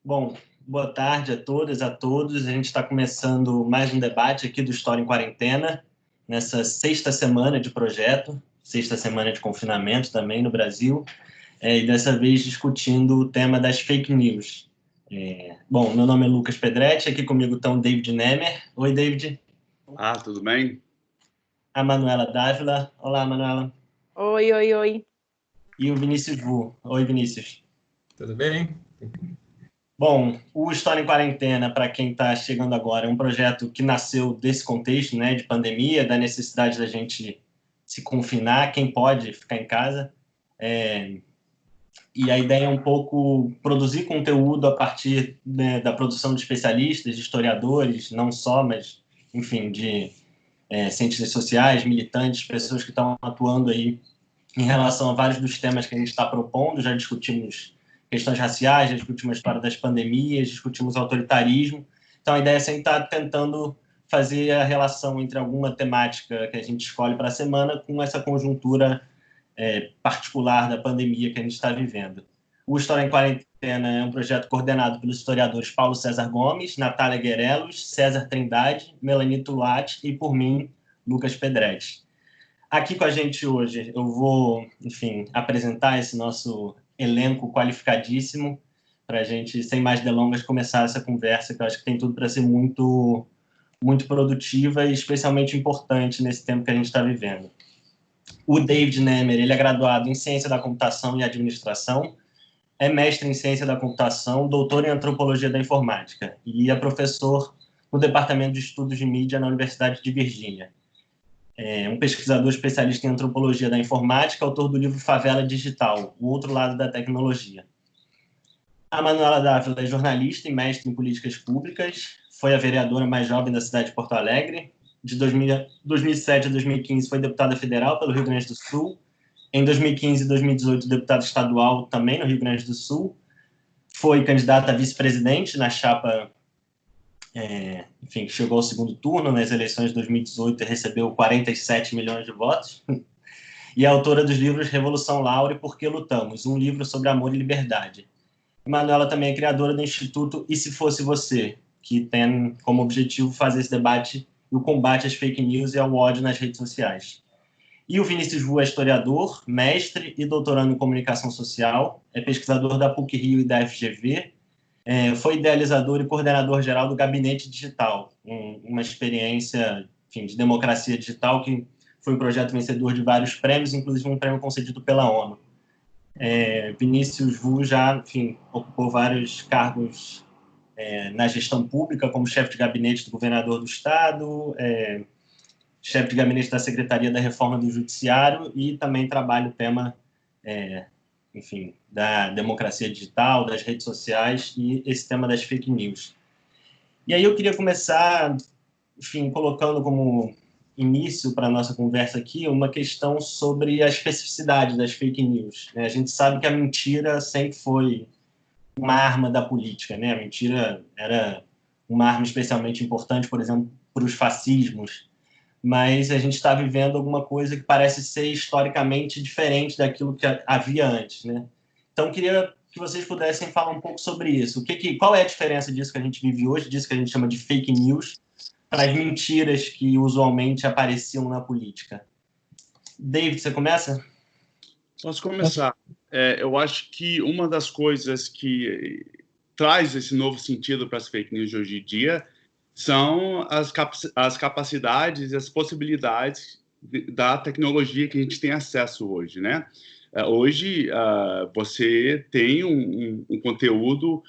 Bom, boa tarde a todas, a todos. A gente está começando mais um debate aqui do História em Quarentena, nessa sexta semana de projeto, sexta semana de confinamento também no Brasil, e dessa vez discutindo o tema das fake news. Bom, meu nome é Lucas Pedretti, aqui comigo estão David Nemer. Oi, David. Tudo bem? A Manuela Dávila. Olá, Manuela. Oi, oi, oi. E o Vinícius Vu. Oi, Vinícius. Tudo bem? Bom, o História em Quarentena, para quem está chegando agora, é um projeto que nasceu desse contexto, né, de pandemia, da necessidade da gente se confinar, quem pode ficar em casa. E a ideia é um pouco produzir conteúdo a partir, né, da produção de especialistas, de historiadores, não só, mas, enfim, de cientistas sociais, militantes, pessoas que estão atuando aí em relação a vários dos temas que a gente está propondo. Já discutimos questões raciais, já discutimos a história das pandemias, discutimos autoritarismo. Então, a ideia é sempre estar tentando fazer a relação entre alguma temática que a gente escolhe para a semana com essa conjuntura particular da pandemia que a gente está vivendo. O História em Quarentena é um projeto coordenado pelos historiadores Paulo César Gomes, Natália Guerelos, César Trindade, Melanie Tulati e, por mim, Lucas Pedretti. Aqui com a gente hoje eu vou, enfim, apresentar esse nosso elenco qualificadíssimo para a gente, sem mais delongas, começar essa conversa, que eu acho que tem tudo para ser muito, muito produtiva e especialmente importante nesse tempo que a gente está vivendo. O David Nemer, ele é graduado em Ciência da Computação e Administração, é mestre em Ciência da Computação, doutor em Antropologia da Informática e é professor no Departamento de Estudos de Mídia na Universidade de Virgínia. É um pesquisador especialista em antropologia da informática, autor do livro Favela Digital, O Outro Lado da Tecnologia. A Manuela Dávila é jornalista e mestre em políticas públicas, foi a vereadora mais jovem da cidade de Porto Alegre, de 2007 a 2015 foi deputada federal pelo Rio Grande do Sul, em 2015 e 2018 deputada estadual também no Rio Grande do Sul, foi candidata a vice-presidente na chapa enfim, chegou ao segundo turno nas eleições de 2018 e recebeu 47 milhões de votos. E é autora dos livros Revolução Laura e Por que Lutamos, um livro sobre amor e liberdade. Manuela também é criadora do Instituto E Se Fosse Você, que tem como objetivo fazer esse debate e o combate às fake news e ao ódio nas redes sociais. E o Vinícius Vu é historiador, mestre e doutorando em comunicação social, é pesquisador da PUC-Rio e da FGV, foi idealizador e coordenador geral do Gabinete Digital, uma experiência, enfim, de democracia digital que foi um projeto vencedor de vários prêmios, inclusive um prêmio concedido pela ONU. Vinícius Vu já, enfim, ocupou vários cargos na gestão pública, como chefe de gabinete do governador do estado, chefe de gabinete da Secretaria da Reforma do Judiciário e também trabalha o tema enfim, da democracia digital, das redes sociais e esse tema das fake news. E aí eu queria começar, enfim, colocando como início para a nossa conversa aqui uma questão sobre a especificidade das fake news. A gente sabe que a mentira sempre foi uma arma da política, né? A mentira era uma arma especialmente importante, por exemplo, para os fascismos, mas a gente está vivendo alguma coisa que parece ser historicamente diferente daquilo que havia antes, né? Então, queria que vocês pudessem falar um pouco sobre isso. Qual é a diferença disso que a gente vive hoje, disso que a gente chama de fake news, para as mentiras que usualmente apareciam na política? David, você começa? Posso começar. Eu acho que uma das coisas que traz esse novo sentido para as fake news de hoje em dia são as capacidades e as possibilidades da tecnologia que a gente tem acesso hoje, né? Hoje, você tem um conteúdo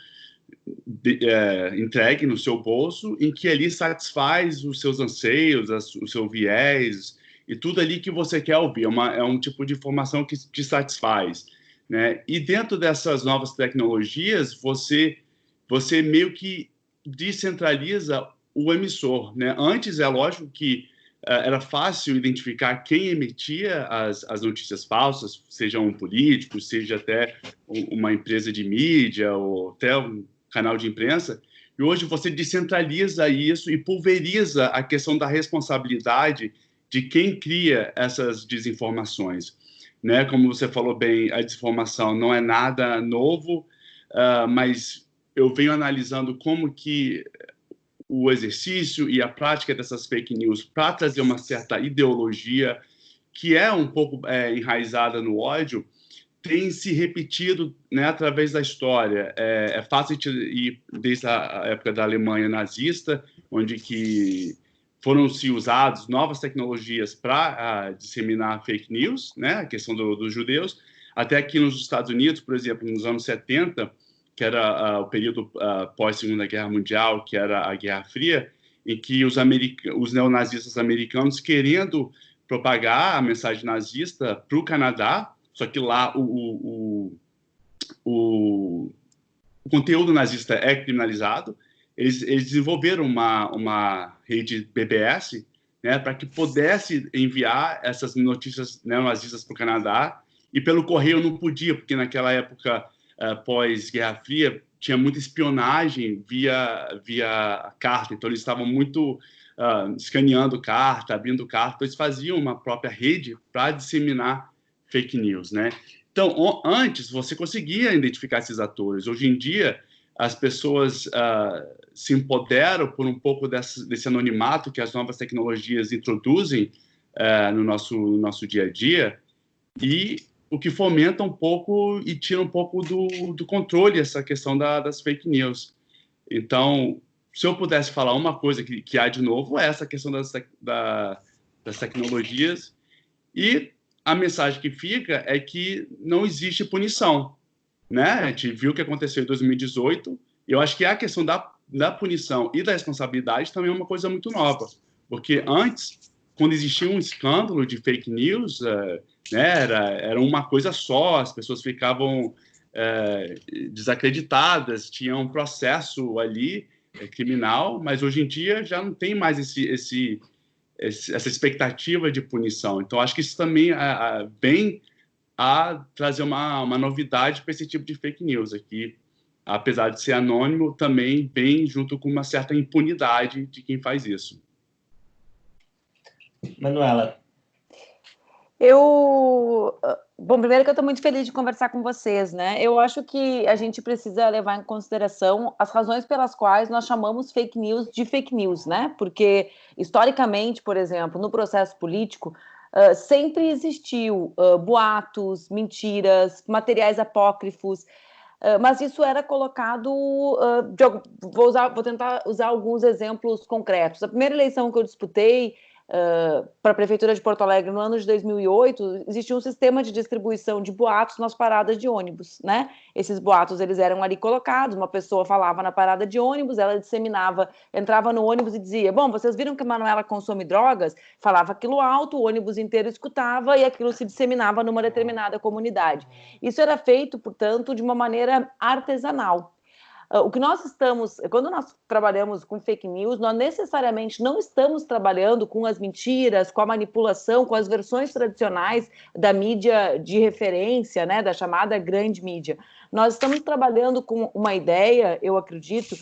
entregue no seu bolso em que ali satisfaz os seus anseios, o seu viés e tudo ali que você quer ouvir. É um tipo de informação que te satisfaz, né? E dentro dessas novas tecnologias, você meio que descentraliza o emissor, né? Antes, é lógico que era fácil identificar quem emitia as notícias falsas, seja um político, seja até uma empresa de mídia ou até um canal de imprensa, e hoje você descentraliza isso e pulveriza a questão da responsabilidade de quem cria essas desinformações, né? Como você falou bem, a desinformação não é nada novo, mas eu venho analisando como que o exercício e a prática dessas fake news para trazer uma certa ideologia que é um pouco enraizada no ódio, tem se repetido, né, através da história. É fácil ir desde a época da Alemanha nazista, onde que foram se usadas novas tecnologias para disseminar fake news, né, a questão dos judeus, até aqui nos Estados Unidos, por exemplo, nos anos 70, que era o período pós-Segunda Guerra Mundial, que era a Guerra Fria, em que os neonazistas americanos, querendo propagar a mensagem nazista para o Canadá, só que lá o conteúdo nazista é criminalizado, eles desenvolveram uma rede BBS, né, para que pudesse enviar essas notícias neonazistas para o Canadá, e pelo correio não podia, porque naquela época, pós-Guerra Fria, tinha muita espionagem via carta, então eles estavam muito escaneando carta, abrindo carta, então eles faziam uma própria rede para disseminar fake news, né? Então, antes você conseguia identificar esses atores. Hoje em dia, as pessoas se empoderam por um pouco desse anonimato que as novas tecnologias introduzem no nosso dia a dia, e o que fomenta um pouco e tira um pouco do controle essa questão das fake news. Então, se eu pudesse falar uma coisa que há de novo, é essa questão das tecnologias, e a mensagem que fica é que não existe punição, né? A gente viu o que aconteceu em 2018, e eu acho que a questão da punição e da responsabilidade também é uma coisa muito nova, porque antes, quando existia um escândalo de fake news, né, era uma coisa só, as pessoas ficavam desacreditadas, tinha um processo ali criminal, mas hoje em dia já não tem mais essa expectativa de punição. Então, acho que isso também vem a trazer uma novidade para esse tipo de fake news aqui, apesar de ser anônimo, também vem junto com uma certa impunidade de quem faz isso. Manuela. Bom, primeiro que eu estou muito feliz de conversar com vocês, né? Eu acho que a gente precisa levar em consideração as razões pelas quais nós chamamos fake news de fake news, né? Porque, historicamente, por exemplo, no processo político, sempre existiu boatos, mentiras, materiais apócrifos, mas isso era colocado... vou tentar usar alguns exemplos concretos. A primeira eleição que eu disputei para a Prefeitura de Porto Alegre no ano de 2008, existia um sistema de distribuição de boatos nas paradas de ônibus, né? Esses boatos, eles eram ali colocados, uma pessoa falava na parada de ônibus, ela disseminava, entrava no ônibus e dizia, bom, vocês viram que a Manuela consome drogas? Falava aquilo alto, o ônibus inteiro escutava e aquilo se disseminava numa determinada comunidade. Isso era feito, portanto, de uma maneira artesanal. O que nós estamos, quando nós trabalhamos com fake news, nós necessariamente não estamos trabalhando com as mentiras, com a manipulação, com as versões tradicionais da mídia de referência, né, da chamada grande mídia. Nós estamos trabalhando com uma ideia, eu acredito,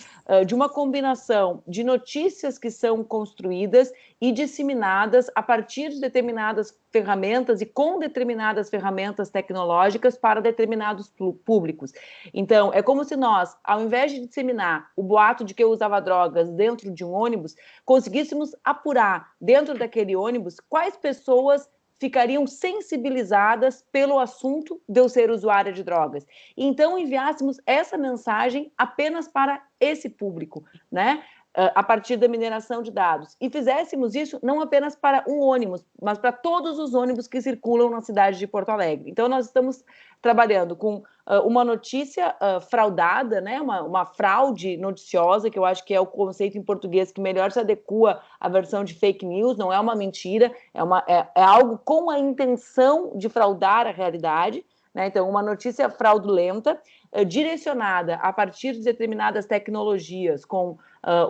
de uma combinação de notícias que são construídas e disseminadas a partir de determinadas ferramentas e com determinadas ferramentas tecnológicas para determinados públicos. Então, é como se nós, ao invés de disseminar o boato de que eu usava drogas dentro de um ônibus, conseguíssemos apurar dentro daquele ônibus quais pessoas ficariam sensibilizadas pelo assunto de eu ser usuária de drogas. E então enviássemos essa mensagem apenas para esse público, né? A partir da mineração de dados. E fizéssemos isso não apenas para um ônibus, mas para todos os ônibus que circulam na cidade de Porto Alegre. Então, nós estamos trabalhando com uma notícia fraudada, né? Uma fraude noticiosa, que eu acho que é o conceito em português que melhor se adequa à versão de fake news, não é uma mentira, é algo com a intenção de fraudar a realidade, né? Então, uma notícia fraudulenta, direcionada a partir de determinadas tecnologias, com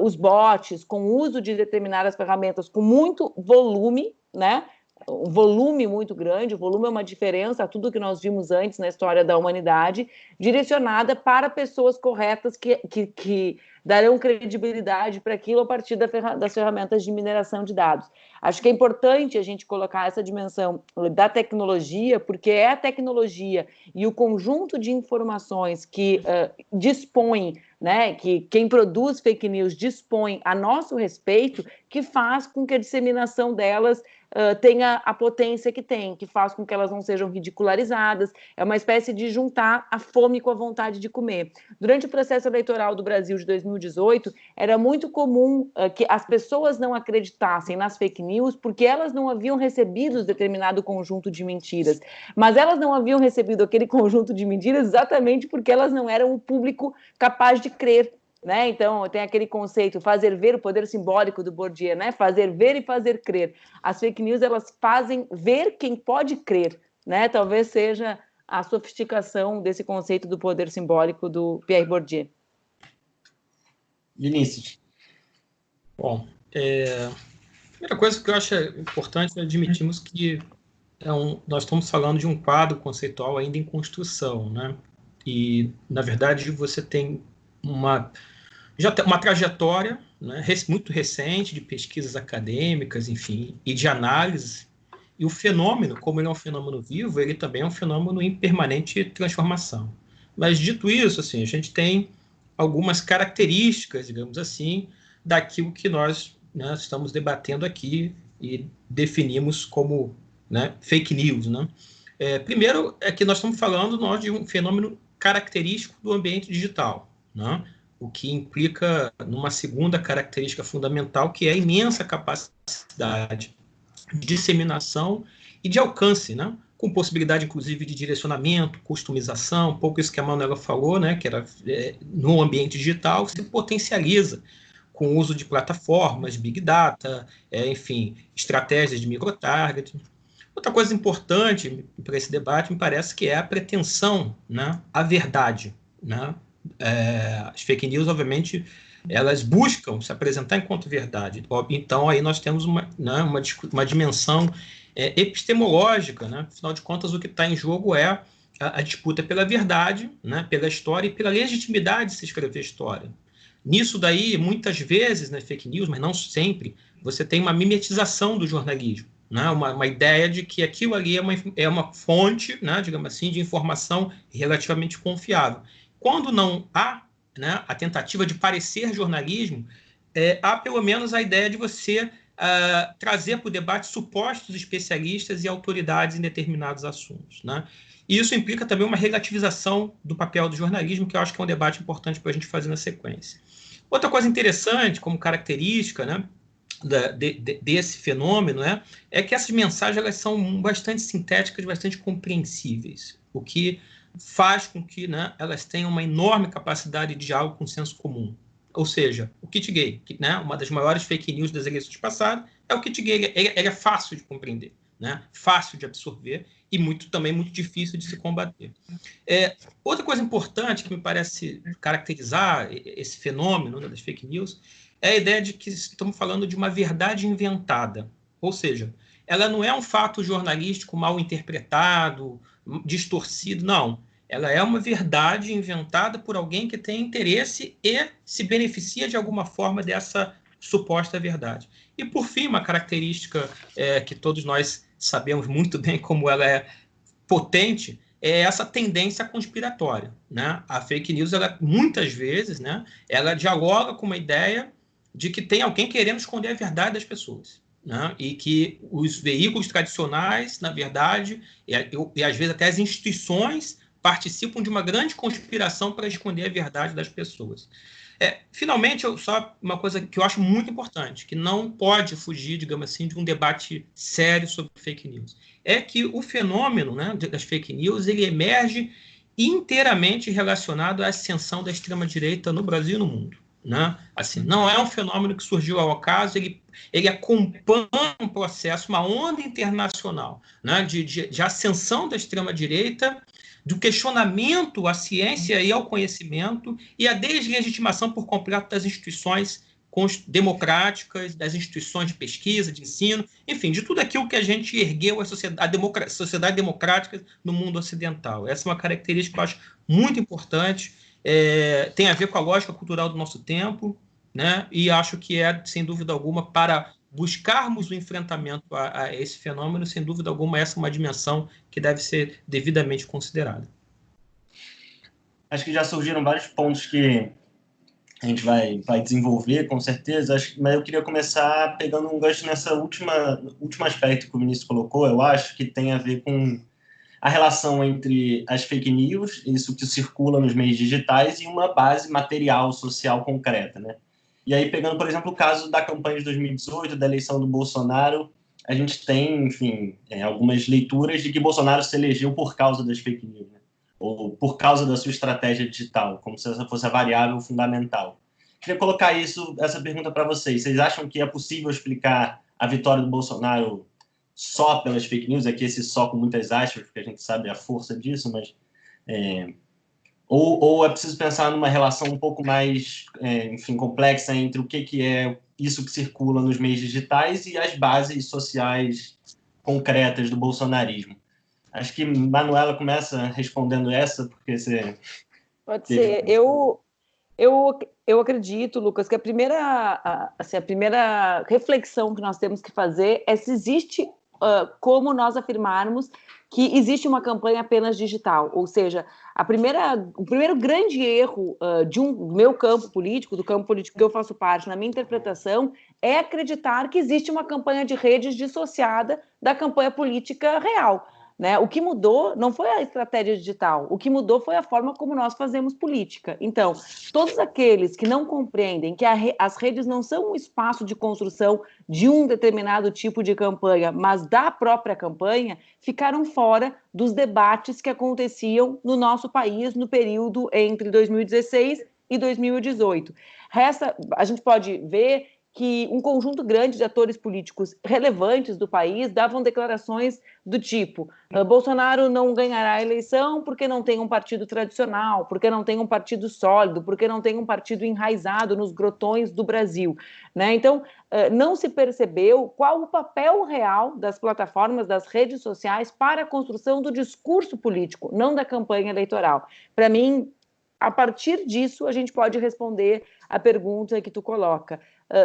os bots, com o uso de determinadas ferramentas, com muito volume, né? Um volume muito grande, o volume é uma diferença a tudo que nós vimos antes na história da humanidade, direcionada para pessoas corretas que darão credibilidade para aquilo a partir das ferramentas de mineração de dados. Acho que é importante a gente colocar essa dimensão da tecnologia, porque é a tecnologia e o conjunto de informações que dispõem né, que quem produz fake news dispõe a nosso respeito, que faz com que a disseminação delas tenha a potência que tem, que faz com que elas não sejam ridicularizadas. É uma espécie de juntar a fome com a vontade de comer. Durante o processo eleitoral do Brasil de 2018, era muito comum que as pessoas não acreditassem nas fake news porque elas não haviam recebido determinado conjunto de mentiras. Mas elas não haviam recebido aquele conjunto de mentiras exatamente porque elas não eram o público capaz de crer. Né? Então, tem aquele conceito, fazer ver, o poder simbólico do Bourdieu, né? Fazer ver e fazer crer. As fake news, elas fazem ver quem pode crer, né? Talvez seja a sofisticação desse conceito do poder simbólico do Pierre Bourdieu. Vinícius. Bom, a primeira coisa que eu acho importante é admitirmos que nós estamos falando de um quadro conceitual ainda em construção, né? E, na verdade, você tem uma trajetória, né, muito recente de pesquisas acadêmicas, enfim, e de análise. E o fenômeno, como ele é um fenômeno vivo, ele também é um fenômeno em permanente transformação. Mas, dito isso, assim, a gente tem algumas características, digamos assim, daquilo que nós, né, estamos debatendo aqui e definimos como, né, fake news. Né? Primeiro é que nós estamos falando de um fenômeno característico do ambiente digital, né? O que implica numa segunda característica fundamental, que é a imensa capacidade de disseminação e de alcance, né? Com possibilidade, inclusive, de direcionamento, customização, um pouco isso que a Manuela falou, né? Que era no ambiente digital, se potencializa com o uso de plataformas, Big Data, enfim, estratégias de microtargeting. Outra coisa importante para esse debate, me parece que é a pretensão, né, à verdade, né? As fake news, obviamente, elas buscam se apresentar enquanto verdade. Então, aí nós temos uma dimensão epistemológica, né? Afinal de contas, o que está em jogo é a disputa pela verdade, né, pela história e pela legitimidade de se escrever história. Nisso daí, muitas vezes, nas fake news, mas não sempre, você tem uma mimetização do jornalismo, né? Uma ideia de que aquilo ali é uma fonte, né, digamos assim, de informação relativamente confiável. Quando não há, né, a tentativa de parecer jornalismo, há pelo menos a ideia de você trazer para o debate supostos especialistas e autoridades em determinados assuntos. Né? E isso implica também uma relativização do papel do jornalismo, que eu acho que é um debate importante para a gente fazer na sequência. Outra coisa interessante, como característica, né, desse fenômeno, né, é que essas mensagens elas são bastante sintéticas, bastante compreensíveis, o que faz com que, né, elas tenham uma enorme capacidade de diálogo com o senso comum. Ou seja, o kit gay, né, uma das maiores fake news das eleições passadas, é o kit gay. Ele é fácil de compreender, né, fácil de absorver e também muito difícil de se combater. Outra coisa importante que me parece caracterizar esse fenômeno, né, das fake news é a ideia de que estamos falando de uma verdade inventada. Ou seja, ela não é um fato jornalístico mal interpretado, distorcido, não. Ela é uma verdade inventada por alguém que tem interesse e se beneficia de alguma forma dessa suposta verdade. E, por fim, uma característica que todos nós sabemos muito bem como ela é potente, é essa tendência conspiratória. Né? A fake news, ela, muitas vezes, né, ela dialoga com uma ideia de que tem alguém querendo esconder a verdade das pessoas. Né? E que os veículos tradicionais, na verdade, e às vezes até as instituições, participam de uma grande conspiração para esconder a verdade das pessoas. Finalmente, só uma coisa que eu acho muito importante, que não pode fugir, digamos assim, de um debate sério sobre fake news, é que o fenômeno, né, das fake news ele emerge inteiramente relacionado à ascensão da extrema-direita no Brasil e no mundo. Né? Assim, não é um fenômeno que surgiu ao acaso, ele acompanha um processo, uma onda internacional, né, de ascensão da extrema-direita, do questionamento à ciência e ao conhecimento e a deslegitimação por completo das instituições democráticas, das instituições de pesquisa, de ensino, enfim, de tudo aquilo que a gente ergueu a sociedade democrática no mundo ocidental. Essa é uma característica que eu acho muito importante, tem a ver com a lógica cultural do nosso tempo, né? E acho que sem dúvida alguma, para buscarmos o enfrentamento a esse fenômeno, sem dúvida alguma, essa é uma dimensão que deve ser devidamente considerada. Acho que já surgiram vários pontos que a gente vai desenvolver, com certeza, mas eu queria começar pegando um gancho nessa último aspecto que o Vinícius colocou, eu acho que tem a ver com a relação entre as fake news, isso que circula nos meios digitais, e uma base material, social concreta, né? E aí, pegando, por exemplo, o caso da campanha de 2018, da eleição do Bolsonaro, a gente tem, enfim, algumas leituras de que Bolsonaro se elegeu por causa das fake news, né? Ou por causa da sua estratégia digital, como se essa fosse a variável fundamental. Queria colocar essa pergunta para vocês. Vocês acham que é possível explicar a vitória do Bolsonaro só pelas fake news? Aqui esse só com muitas aspas, porque a gente sabe a força disso, mas... Ou é preciso pensar numa relação um pouco mais, enfim, complexa entre o que é isso que circula nos meios digitais e as bases sociais concretas do bolsonarismo. Acho que Manuela começa respondendo essa, porque você... Pode ser. Eu acredito, Lucas, que a primeira reflexão que nós temos que fazer é se existe como nós afirmarmos que existe uma campanha apenas digital, ou seja, o primeiro grande erro do meu campo político, do campo político que eu faço parte, na minha interpretação, é acreditar que existe uma campanha de redes dissociada da campanha política real. Né? O que mudou não foi a estratégia digital, o que mudou foi a forma como nós fazemos política. Então, todos aqueles que não compreendem que as redes não são um espaço de construção de um determinado tipo de campanha, mas da própria campanha, ficaram fora dos debates que aconteciam no nosso país no período entre 2016 e 2018. A gente pode ver que um conjunto grande de atores políticos relevantes do país davam declarações do tipo: Bolsonaro não ganhará a eleição porque não tem um partido tradicional, porque não tem um partido sólido, porque não tem um partido enraizado nos grotões do Brasil. Né? Então, não se percebeu qual o papel real das plataformas, das redes sociais para a construção do discurso político, não da campanha eleitoral. Para mim, a partir disso, a gente pode responder a pergunta que tu coloca.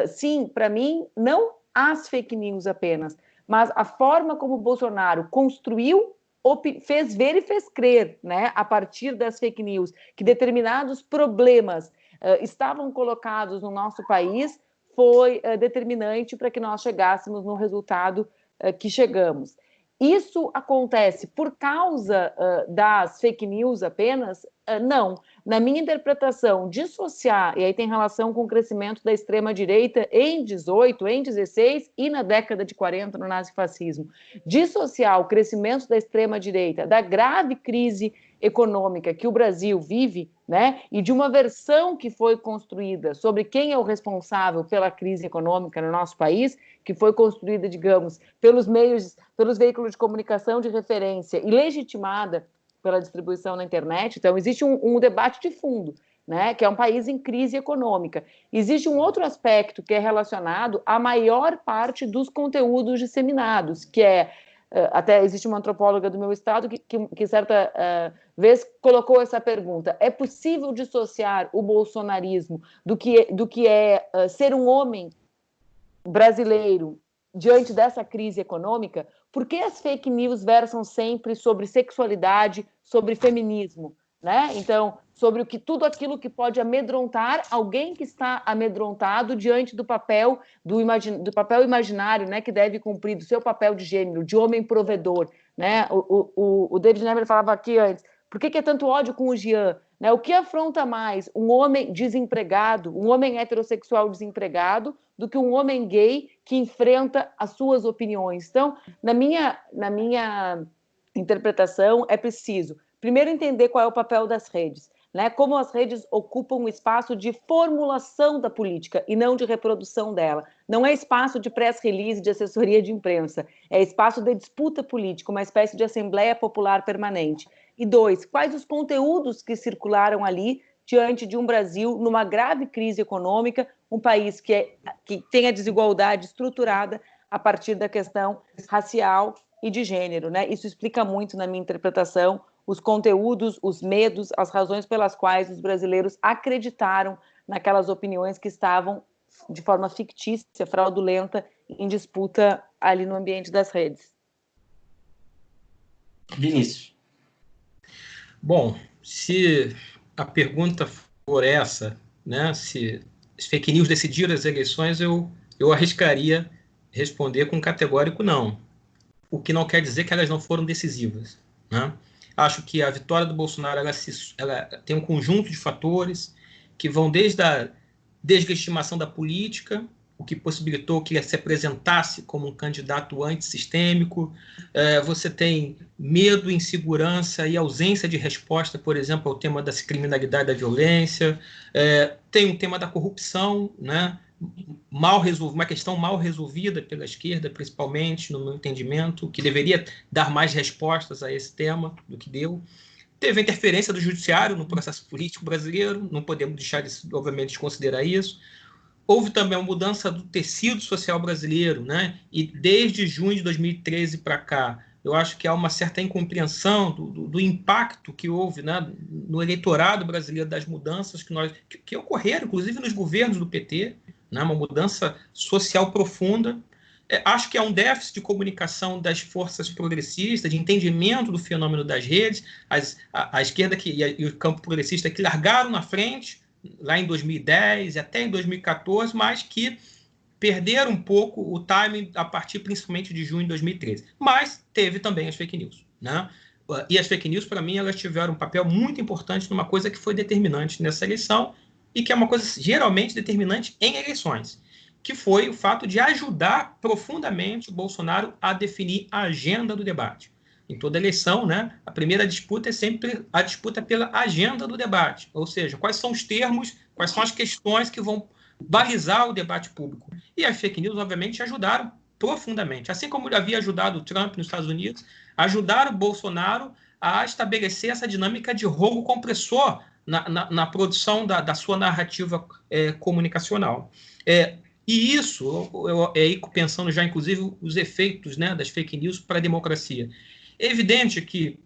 Sim, para mim, não as fake news apenas, mas a forma como o Bolsonaro construiu, fez ver e fez crer, né, a partir das fake news, que determinados problemas estavam colocados no nosso país, foi determinante para que nós chegássemos no resultado que chegamos. Isso acontece por causa das fake news apenas? Não. Na minha interpretação, dissociar, e aí tem relação com o crescimento da extrema-direita em 18, em 16 e na década de 40 no nazifascismo, dissociar o crescimento da extrema-direita da grave crise econômica que o Brasil vive, né, e de uma versão que foi construída sobre quem é o responsável pela crise econômica no nosso país, que foi construída, digamos, pelos veículos de comunicação de referência e legitimada pela distribuição na internet. Então, existe um debate de fundo, né, que é um país em crise econômica. Existe um outro aspecto que é relacionado à maior parte dos conteúdos disseminados, que é, até existe uma antropóloga do meu estado que certa vez colocou essa pergunta: é possível dissociar o bolsonarismo do que é ser um homem brasileiro diante dessa crise econômica? Por que as fake news versam sempre sobre sexualidade, sobre feminismo, né? Então, sobre tudo aquilo que pode amedrontar alguém que está amedrontado diante do papel imaginário, né, que deve cumprir, do seu papel de gênero, de homem provedor, né? O David Nemer falava aqui antes: por que é tanto ódio com o Jean? Né? O que afronta mais um homem desempregado, um homem heterossexual desempregado, do que um homem gay que enfrenta as suas opiniões? Então, na minha interpretação, é preciso primeiro entender qual é o papel das redes, né? Como as redes ocupam um espaço de formulação da política e não de reprodução dela. Não é espaço de press release, de assessoria de imprensa, é espaço de disputa política, uma espécie de assembleia popular permanente. E 2, quais os conteúdos que circularam ali diante de um Brasil numa grave crise econômica, um país que tem a desigualdade estruturada a partir da questão racial e de gênero, né? Isso explica muito, na minha interpretação, os conteúdos, os medos, as razões pelas quais os brasileiros acreditaram naquelas opiniões que estavam de forma fictícia, fraudulenta, em disputa ali no ambiente das redes. Vinícius. Bom, se a pergunta for essa, né, se as fake news decidiram as eleições, eu arriscaria responder com categórico não. O que não quer dizer que elas não foram decisivas, né? Acho que a vitória do Bolsonaro ela tem um conjunto de fatores que vão desde a deslegitimação da política, o que possibilitou que ele se apresentasse como um candidato antissistêmico. Você tem medo, insegurança e ausência de resposta, por exemplo, ao tema da criminalidade e da violência. Tem o tema da corrupção, né? Uma questão mal resolvida pela esquerda, principalmente, no meu entendimento, que deveria dar mais respostas a esse tema do que deu. Teve a interferência do judiciário no processo político brasileiro, não podemos deixar, obviamente, de considerar isso. Houve também uma mudança do tecido social brasileiro, né? E desde junho de 2013 para cá, eu acho que há uma certa incompreensão do impacto que houve, né, no eleitorado brasileiro das mudanças que ocorreram, inclusive nos governos do PT, né, uma mudança social profunda. Acho que há um déficit de comunicação das forças progressistas, de entendimento do fenômeno das redes, a esquerda e o campo progressista que largaram na frente, lá em 2010 e até em 2014, mas que perderam um pouco o timing a partir principalmente de junho de 2013. Mas teve também as fake news, né? E as fake news, para mim, elas tiveram um papel muito importante numa coisa que foi determinante nessa eleição e que é uma coisa geralmente determinante em eleições, que foi o fato de ajudar profundamente o Bolsonaro a definir a agenda do debate. Em toda eleição, né, a primeira disputa é sempre a disputa pela agenda do debate, ou seja, quais são os termos, quais são as questões que vão balizar o debate público. E as fake news, obviamente, ajudaram profundamente. Assim como havia ajudado o Trump nos Estados Unidos, ajudaram o Bolsonaro a estabelecer essa dinâmica de rolo compressor na produção da sua narrativa comunicacional. E isso, pensando já, inclusive, os efeitos, né, das fake news para a democracia. É evidente que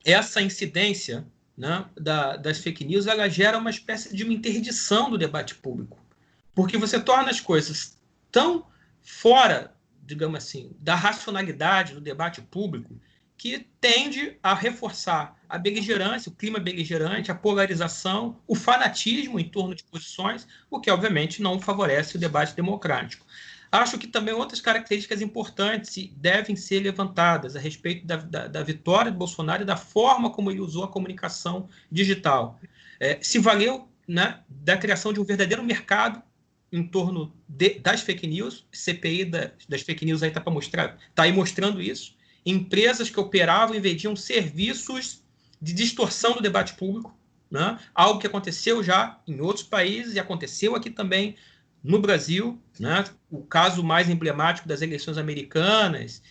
essa incidência, né, das fake news, ela gera uma espécie de uma interdição do debate público, porque você torna as coisas tão fora, digamos assim, da racionalidade do debate público, que tende a reforçar a beligerância, o clima beligerante, a polarização, o fanatismo em torno de posições, o que, obviamente, não favorece o debate democrático. Acho que também outras características importantes devem ser levantadas a respeito da vitória do Bolsonaro e da forma como ele usou a comunicação digital. Se valeu, né, da criação de um verdadeiro mercado em torno das fake news, CPI das fake news aí está aí mostrando isso. Empresas que operavam e vendiam serviços de distorção do debate público, né? Algo que aconteceu já em outros países e aconteceu aqui também no Brasil, né? O caso mais emblemático das eleições americanas,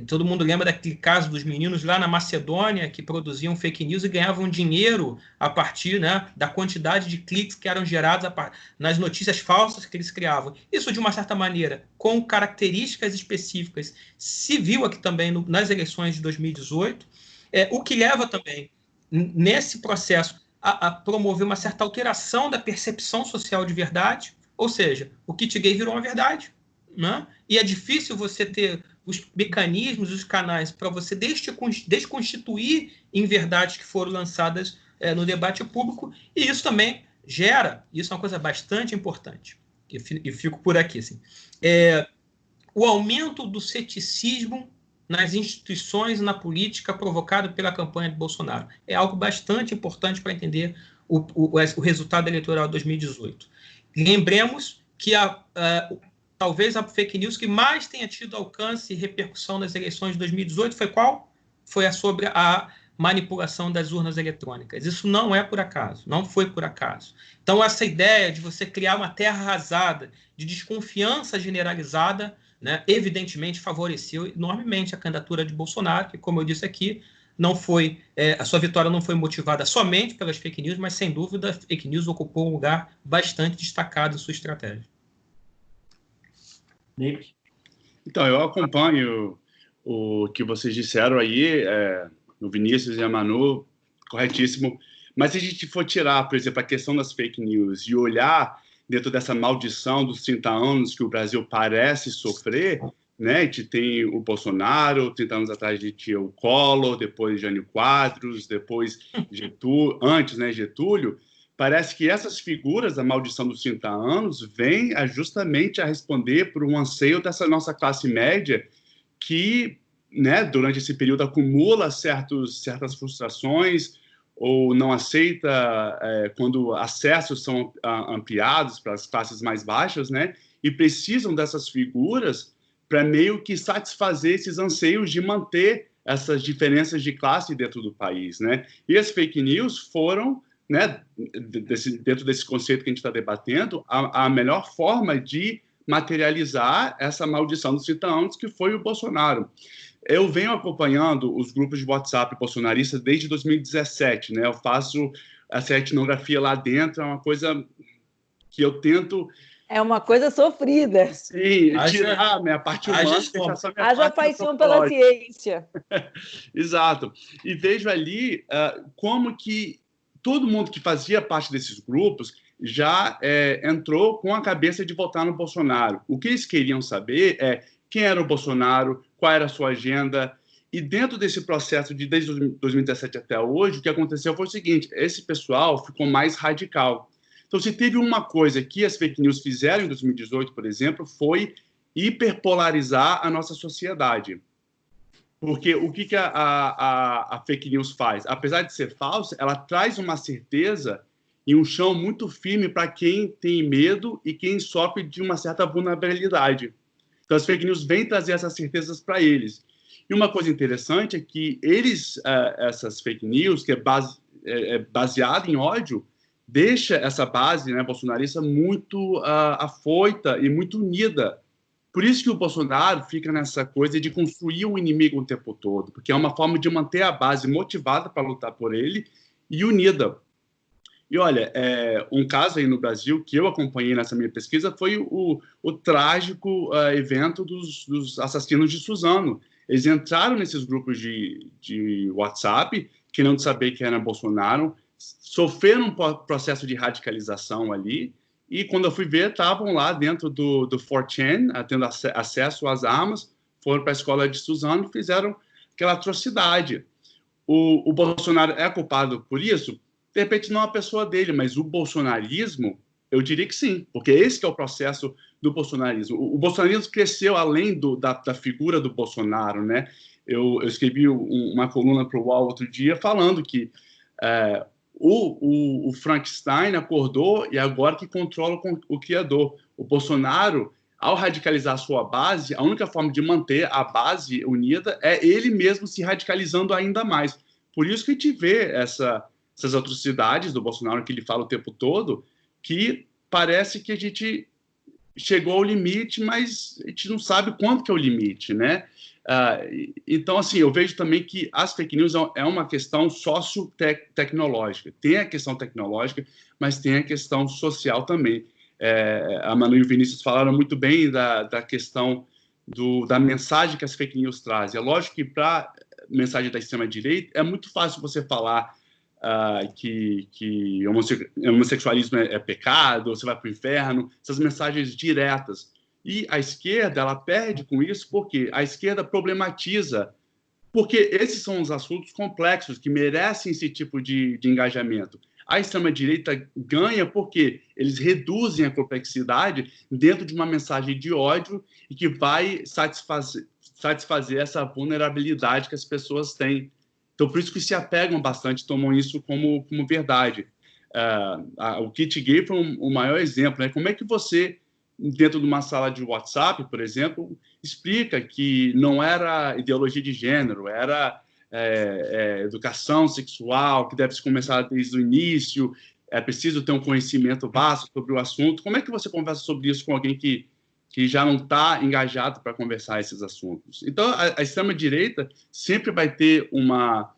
todo mundo lembra daquele caso dos meninos lá na Macedônia que produziam fake news e ganhavam dinheiro a partir, né, da quantidade de cliques que eram gerados nas notícias falsas que eles criavam. Isso, de uma certa maneira, com características específicas, se viu aqui também nas eleições de 2018, o que leva também, nesse processo, a promover uma certa alteração da percepção social de verdade. Ou seja, o kit gay virou uma verdade, né? E é difícil você ter os mecanismos, os canais para você desconstituir inverdades que foram lançadas no debate público, e isso também gera, isso é uma coisa bastante importante, e fico por aqui, assim, o aumento do ceticismo nas instituições e na política provocado pela campanha de Bolsonaro. É algo bastante importante para entender o resultado eleitoral de 2018. Lembremos que talvez a fake news que mais tenha tido alcance e repercussão nas eleições de 2018 foi qual? Foi sobre a manipulação das urnas eletrônicas. Isso não é por acaso, não foi por acaso. Então, essa ideia de você criar uma terra arrasada, de desconfiança generalizada, né, evidentemente favoreceu enormemente a candidatura de Bolsonaro, que, como eu disse aqui, a sua vitória não foi motivada somente pelas fake news, mas, sem dúvida, a fake news ocupou um lugar bastante destacado em sua estratégia. Então, eu acompanho o que vocês disseram aí, o Vinícius e a Manu, corretíssimo. Mas se a gente for tirar, por exemplo, a questão das fake news e olhar dentro dessa maldição dos 30 anos que o Brasil parece sofrer, né? A gente tem o Bolsonaro, 30 anos atrás a gente tinha o Collor, depois Jânio Quadros, depois Getúlio, antes, né, Getúlio. parece que essas figuras da maldição dos 30 anos vêm justamente a responder por um anseio dessa nossa classe média que, né, durante esse período acumula certas frustrações ou não aceita quando acessos são ampliados para as classes mais baixas, né, e precisam dessas figuras para meio que satisfazer esses anseios de manter essas diferenças de classe dentro do país, né? E as fake news foram, né, dentro desse conceito que a gente está debatendo, a melhor forma de materializar essa maldição dos 30 anos, que foi o Bolsonaro. Eu venho acompanhando os grupos de WhatsApp bolsonaristas desde 2017, né? Eu faço essa etnografia lá dentro, é uma coisa que eu tento... É uma coisa sofrida. Sim, tirar a minha parte humana, deixar só minha haja parte paixão pela ciência. Exato. E vejo ali como que todo mundo que fazia parte desses grupos já entrou com a cabeça de votar no Bolsonaro. O que eles queriam saber é quem era o Bolsonaro, qual era a sua agenda. E dentro desse processo desde 2017 até hoje, o que aconteceu foi o seguinte: esse pessoal ficou mais radical. Então, se teve uma coisa que as fake news fizeram em 2018, por exemplo, foi hiperpolarizar a nossa sociedade. Porque o que a fake news faz? Apesar de ser falsa, ela traz uma certeza e um chão muito firme para quem tem medo e quem sofre de uma certa vulnerabilidade. Então, as fake news vêm trazer essas certezas para eles. E uma coisa interessante é que essas fake news, que é baseada em ódio, deixa essa base, né, bolsonarista muito afoita e muito unida. Por isso que o Bolsonaro fica nessa coisa de construir um inimigo o tempo todo, porque é uma forma de manter a base motivada para lutar por ele e unida. E olha, um caso aí no Brasil que eu acompanhei nessa minha pesquisa foi o trágico evento dos assassinos de Suzano. Eles entraram nesses grupos de WhatsApp, querendo saber quem era Bolsonaro, sofreram um processo de radicalização ali, e quando eu fui ver, estavam lá dentro do 4chan, tendo acesso às armas, foram para a escola de Suzano e fizeram aquela atrocidade. O Bolsonaro é culpado por isso? De repente não a pessoa dele, mas o bolsonarismo, eu diria que sim, porque esse que é o processo do bolsonarismo. O bolsonarismo cresceu além da figura do Bolsonaro, né? Eu escrevi uma coluna para o UOL outro dia falando que o Frankenstein acordou e agora que controla o criador. O Bolsonaro, ao radicalizar a sua base, a única forma de manter a base unida é ele mesmo se radicalizando ainda mais. Por isso que a gente vê essas atrocidades do Bolsonaro que ele fala o tempo todo, que parece que a gente chegou ao limite, mas a gente não sabe quanto que é o limite, né? Então, assim, eu vejo também que as fake news é uma questão socio-tecnológica. Tem a questão tecnológica, mas tem a questão social também. A Manu e o Vinícius falaram muito bem da questão da mensagem que as fake news trazem. É lógico que para mensagem da extrema-direita é muito fácil você falar que homossexualismo é pecado, você vai para o inferno, essas mensagens diretas. E a esquerda, ela perde com isso porque a esquerda problematiza, porque esses são os assuntos complexos que merecem esse tipo de engajamento. A extrema-direita ganha porque eles reduzem a complexidade dentro de uma mensagem de ódio e que vai satisfazer essa vulnerabilidade que as pessoas têm. Então, por isso que se apegam bastante, tomam isso como verdade. O kit gay foi o maior exemplo, né? Como é que você, dentro de uma sala de WhatsApp, por exemplo, explica que não era ideologia de gênero, era educação sexual, que deve se começar desde o início, é preciso ter um conhecimento vasto sobre o assunto. Como é que você conversa sobre isso com alguém que já não está engajado para conversar esses assuntos? Então, a extrema-direita sempre vai ter uma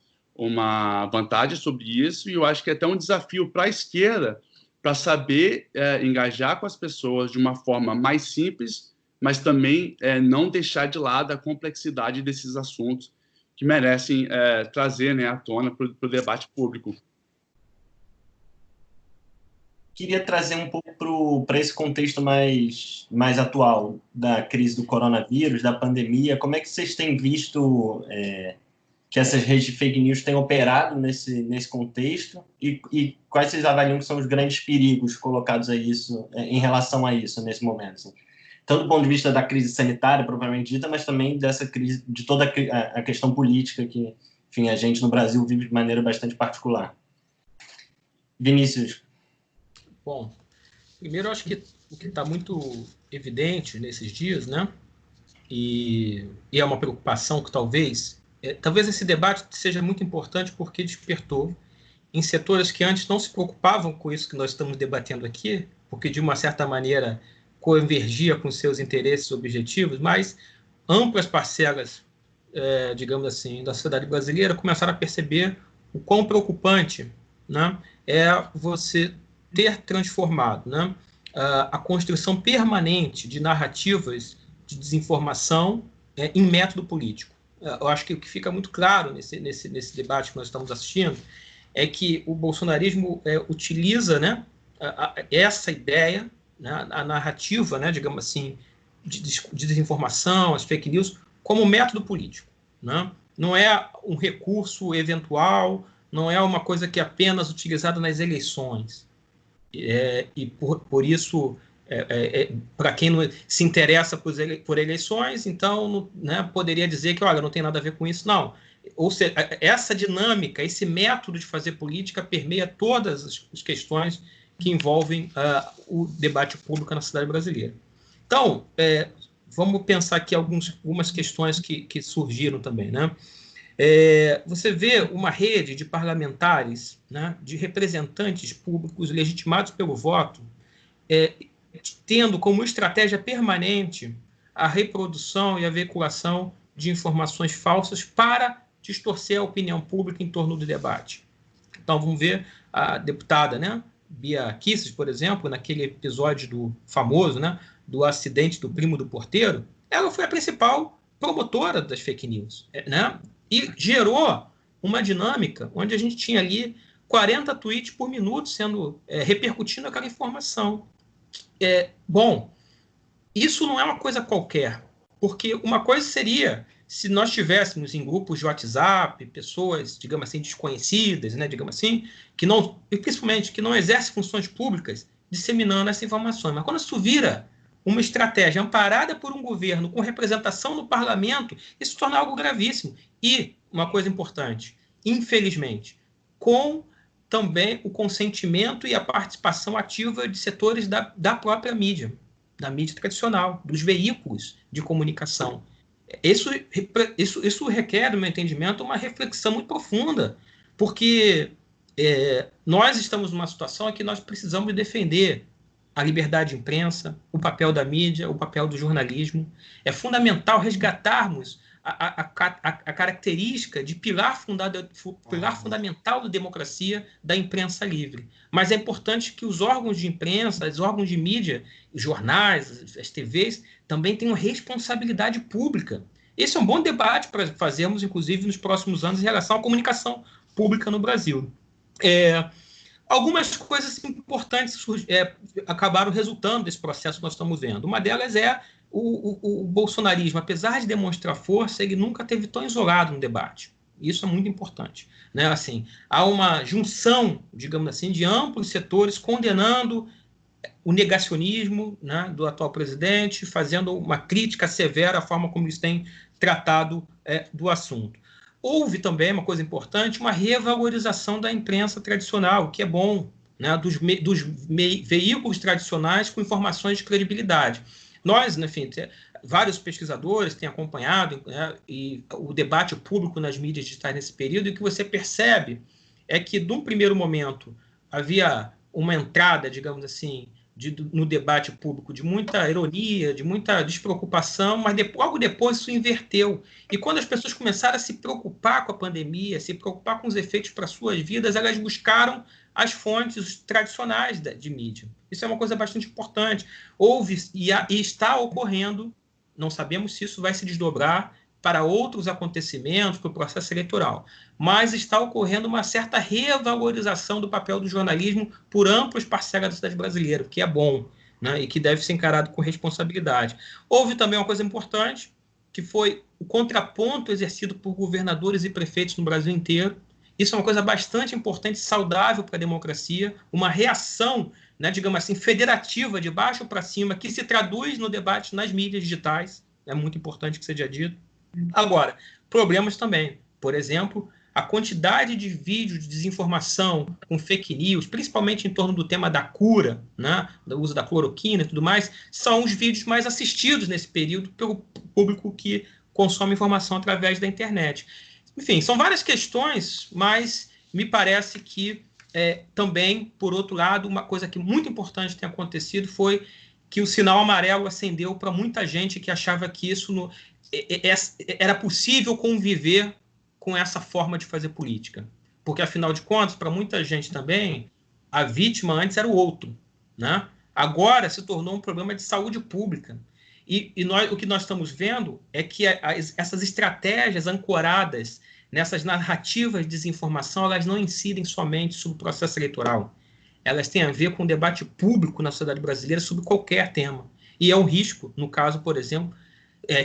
vantagem sobre isso, e eu acho que é até um desafio para a esquerda para saber engajar com as pessoas de uma forma mais simples, mas também não deixar de lado a complexidade desses assuntos que merecem trazer, né, à tona para o debate público. Queria trazer um pouco para esse contexto mais atual da crise do coronavírus, da pandemia. Como é que vocês têm visto que essas redes de fake news têm operado nesse contexto e quais vocês avaliam que são os grandes perigos colocados a isso, em relação a isso nesse momento? Assim? Tanto do ponto de vista da crise sanitária, propriamente dita, mas também dessa crise, de toda a questão política que, enfim, a gente no Brasil vive de maneira bastante particular. Vinícius. Bom, primeiro eu acho que o que está muito evidente nesses dias, né, e é uma preocupação que talvez esse debate seja muito importante porque despertou em setores que antes não se preocupavam com isso que nós estamos debatendo aqui, porque de uma certa maneira convergia com seus interesses objetivos, mas amplas parcelas, digamos assim, da sociedade brasileira começaram a perceber o quão preocupante, né, é você ter transformado, né, a construção permanente de narrativas de desinformação em método político. Eu acho que o que fica muito claro nesse debate que nós estamos assistindo é que o bolsonarismo utiliza, né, essa ideia, né, a narrativa, né, digamos assim, de desinformação, as fake news, como método político. Né? Não é um recurso eventual, não é uma coisa que é apenas utilizada nas eleições. E por isso, para quem não se interessa por eleições, então, né, poderia dizer que, olha, não tem nada a ver com isso, não. Ou seja, essa dinâmica, esse método de fazer política permeia todas as questões que envolvem o debate público na sociedade brasileira. Então, vamos pensar aqui algumas questões que surgiram também, né? Você vê uma rede de parlamentares, né, de representantes públicos legitimados pelo voto, tendo como estratégia permanente a reprodução e a veiculação de informações falsas para distorcer a opinião pública em torno do debate. Então, vamos ver a deputada, né, Bia Kicis, por exemplo, naquele episódio famoso, né, do acidente do primo do porteiro, ela foi a principal promotora das fake news, né? E gerou uma dinâmica onde a gente tinha ali 40 tweets por minuto sendo repercutindo aquela informação. Bom, isso não é uma coisa qualquer, porque uma coisa seria se nós tivéssemos em grupos de WhatsApp pessoas, digamos assim, desconhecidas, né, digamos assim, e principalmente que não exercem funções públicas disseminando essa informação. Mas quando isso vira uma estratégia amparada por um governo com representação no parlamento, isso torna algo gravíssimo. E, uma coisa importante, infelizmente, com também o consentimento e a participação ativa de setores da própria mídia, da mídia tradicional, dos veículos de comunicação. Isso requer, no meu entendimento, uma reflexão muito profunda, porque nós estamos numa situação em que nós precisamos defender a liberdade de imprensa, o papel da mídia, o papel do jornalismo. É fundamental resgatarmos a característica de pilar fundamental da democracia, da imprensa livre. Mas é importante que os órgãos de imprensa, os órgãos de mídia, os jornais, as TVs, também tenham responsabilidade pública. Esse é um bom debate para fazermos, inclusive, nos próximos anos, em relação à comunicação pública no Brasil. Algumas coisas importantes acabaram resultando desse processo que nós estamos vendo. Uma delas é o bolsonarismo, apesar de demonstrar força, ele nunca esteve tão isolado no debate. Isso é muito importante. Né? Assim, há uma junção, digamos assim, de amplos setores condenando o negacionismo, né, do atual presidente, fazendo uma crítica severa à forma como eles têm tratado do assunto. Houve também, uma coisa importante, uma revalorização da imprensa tradicional, o que é bom, né, dos veículos tradicionais com informações de credibilidade. Nós, enfim, vários pesquisadores têm acompanhado, né, e o debate público nas mídias digitais nesse período, e o que você percebe é que, num primeiro momento, havia uma entrada, digamos assim, no debate público de muita ironia, de muita despreocupação, mas logo depois isso inverteu. E quando as pessoas começaram a se preocupar com a pandemia, se preocupar com os efeitos para suas vidas, elas buscaram as fontes tradicionais de mídia. Isso é uma coisa bastante importante. Houve e está ocorrendo, não sabemos se isso vai se desdobrar para outros acontecimentos, para o processo eleitoral, mas está ocorrendo uma certa revalorização do papel do jornalismo por amplos parcelas da sociedade brasileira, que é bom, né, e que deve ser encarado com responsabilidade. Houve também uma coisa importante, que foi o contraponto exercido por governadores e prefeitos no Brasil inteiro. Isso é uma coisa bastante importante, saudável para a democracia, uma reação, né, digamos assim, federativa, de baixo para cima, que se traduz no debate nas mídias digitais. É muito importante que seja dito. Agora, problemas também. Por exemplo, a quantidade de vídeos de desinformação com fake news, principalmente em torno do tema da cura, né, do uso da cloroquina e tudo mais, são os vídeos mais assistidos nesse período pelo público que consome informação através da internet. Enfim, são várias questões, mas me parece que também, por outro lado, uma coisa que muito importante tem acontecido foi que o sinal amarelo acendeu para muita gente que achava que isso era possível conviver com essa forma de fazer política. Porque, afinal de contas, para muita gente também, a vítima antes era o outro, né? Agora se tornou um problema de saúde pública. E o que nós estamos vendo é que essas estratégias ancoradas nessas narrativas de desinformação, elas não incidem somente sobre o processo eleitoral. Elas têm a ver com o debate público na sociedade brasileira sobre qualquer tema. E é um risco, no caso, por exemplo,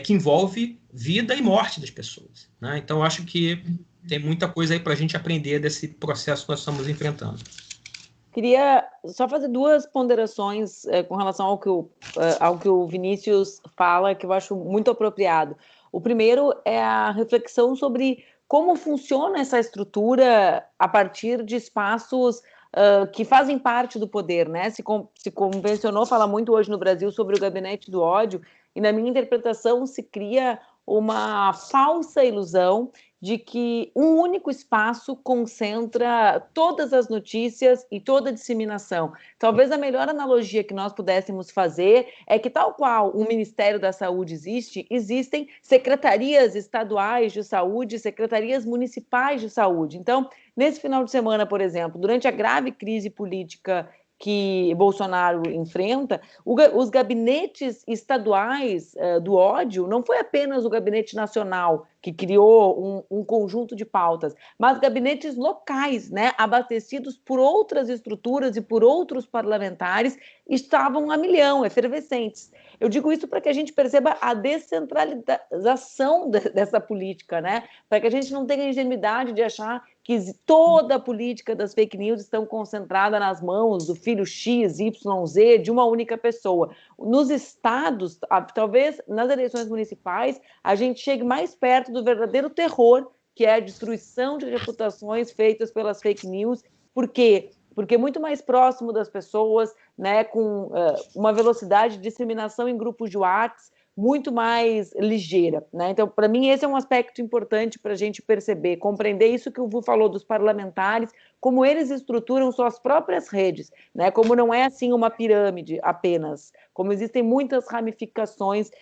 que envolve vida e morte das pessoas, né? Então, acho que tem muita coisa aí para a gente aprender desse processo que nós estamos enfrentando. Queria só fazer duas ponderações com relação ao que o Vinícius fala, que eu acho muito apropriado. O primeiro é a reflexão sobre como funciona essa estrutura a partir de espaços que fazem parte do poder, né? Se convencionou falar muito hoje no Brasil sobre o gabinete do ódio, e na minha interpretação se cria uma falsa ilusão de que um único espaço concentra todas as notícias e toda a disseminação. Talvez a melhor analogia que nós pudéssemos fazer é que, tal qual o Ministério da Saúde existe, existem secretarias estaduais de saúde, secretarias municipais de saúde. Então, nesse final de semana, por exemplo, durante a grave crise política que Bolsonaro enfrenta, os gabinetes estaduais do ódio não foi apenas o gabinete nacional que criou um conjunto de pautas, mas gabinetes locais, né, abastecidos por outras estruturas e por outros parlamentares, estavam a milhão, efervescentes. Eu digo isso para que a gente perceba a descentralização dessa política, né? Para que a gente não tenha a ingenuidade de achar que toda a política das fake news estão concentrada nas mãos do filho X, Y, Z, de uma única pessoa. Nos estados, talvez nas eleições municipais, a gente chegue mais perto do verdadeiro terror, que é a destruição de reputações feitas pelas fake news. Por quê? Porque é muito mais próximo das pessoas, né, com uma velocidade de disseminação em grupos de WhatsApp muito mais ligeira, né? Então, para mim, esse é um aspecto importante para a gente perceber, compreender isso que o Vu falou dos parlamentares, como eles estruturam suas próprias redes, né? Como não é assim uma pirâmide apenas, como existem muitas ramificações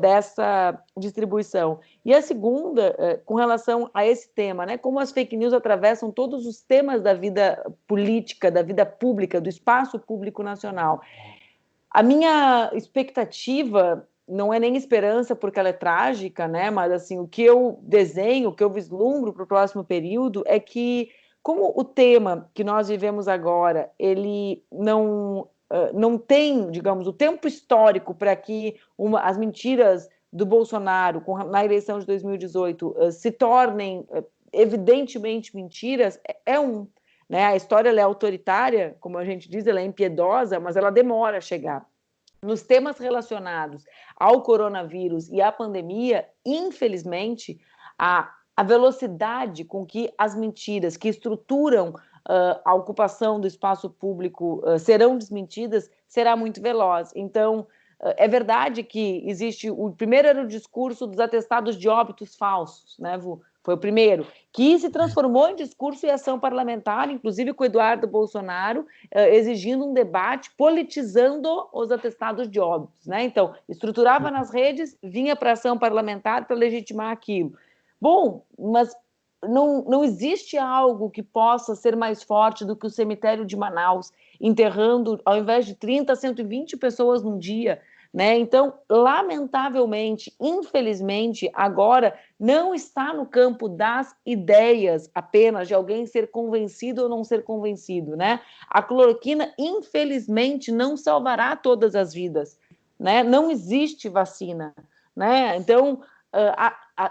dessa distribuição. E a segunda, com relação a esse tema, né? Como as fake news atravessam todos os temas da vida política, da vida pública, do espaço público nacional. A minha expectativa não é nem esperança, porque ela é trágica, né? Mas assim, o que eu desenho, o que eu vislumbro para o próximo período é que, como o tema que nós vivemos agora, ele não tem, digamos, o tempo histórico para que as mentiras do Bolsonaro na eleição de 2018 se tornem evidentemente mentiras, né? A história ela é autoritária, como a gente diz, ela é impiedosa, mas ela demora a chegar. Nos temas relacionados ao coronavírus e à pandemia, infelizmente, a velocidade com que as mentiras que estruturam a ocupação do espaço público serão desmentidas será muito veloz. Então, é verdade que existe... O primeiro era o discurso dos atestados de óbitos falsos, né, Vu? Foi o primeiro, que se transformou em discurso e ação parlamentar, inclusive com o Eduardo Bolsonaro, exigindo um debate, politizando os atestados de óbitos, né? Então, estruturava nas redes, vinha para a ação parlamentar para legitimar aquilo. Bom, mas não existe algo que possa ser mais forte do que o cemitério de Manaus, enterrando, ao invés de 30, 120 pessoas num dia, né? Então, lamentavelmente, infelizmente, agora não está no campo das ideias apenas de alguém ser convencido ou não ser convencido, né? A cloroquina, infelizmente, não salvará todas as vidas, né? Não existe vacina, né? Então,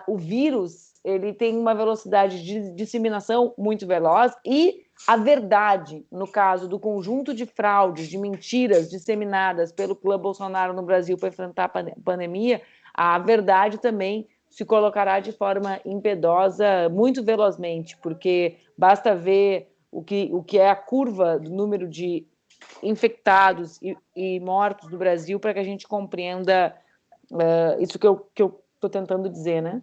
o vírus ele tem uma velocidade de disseminação muito veloz e a verdade, no caso do conjunto de fraudes, de mentiras disseminadas pelo clã Bolsonaro no Brasil para enfrentar a pandemia, a verdade também se colocará de forma impiedosa muito velozmente, porque basta ver o que é a curva do número de infectados e mortos do Brasil para que a gente compreenda isso que eu estou tentando dizer, né?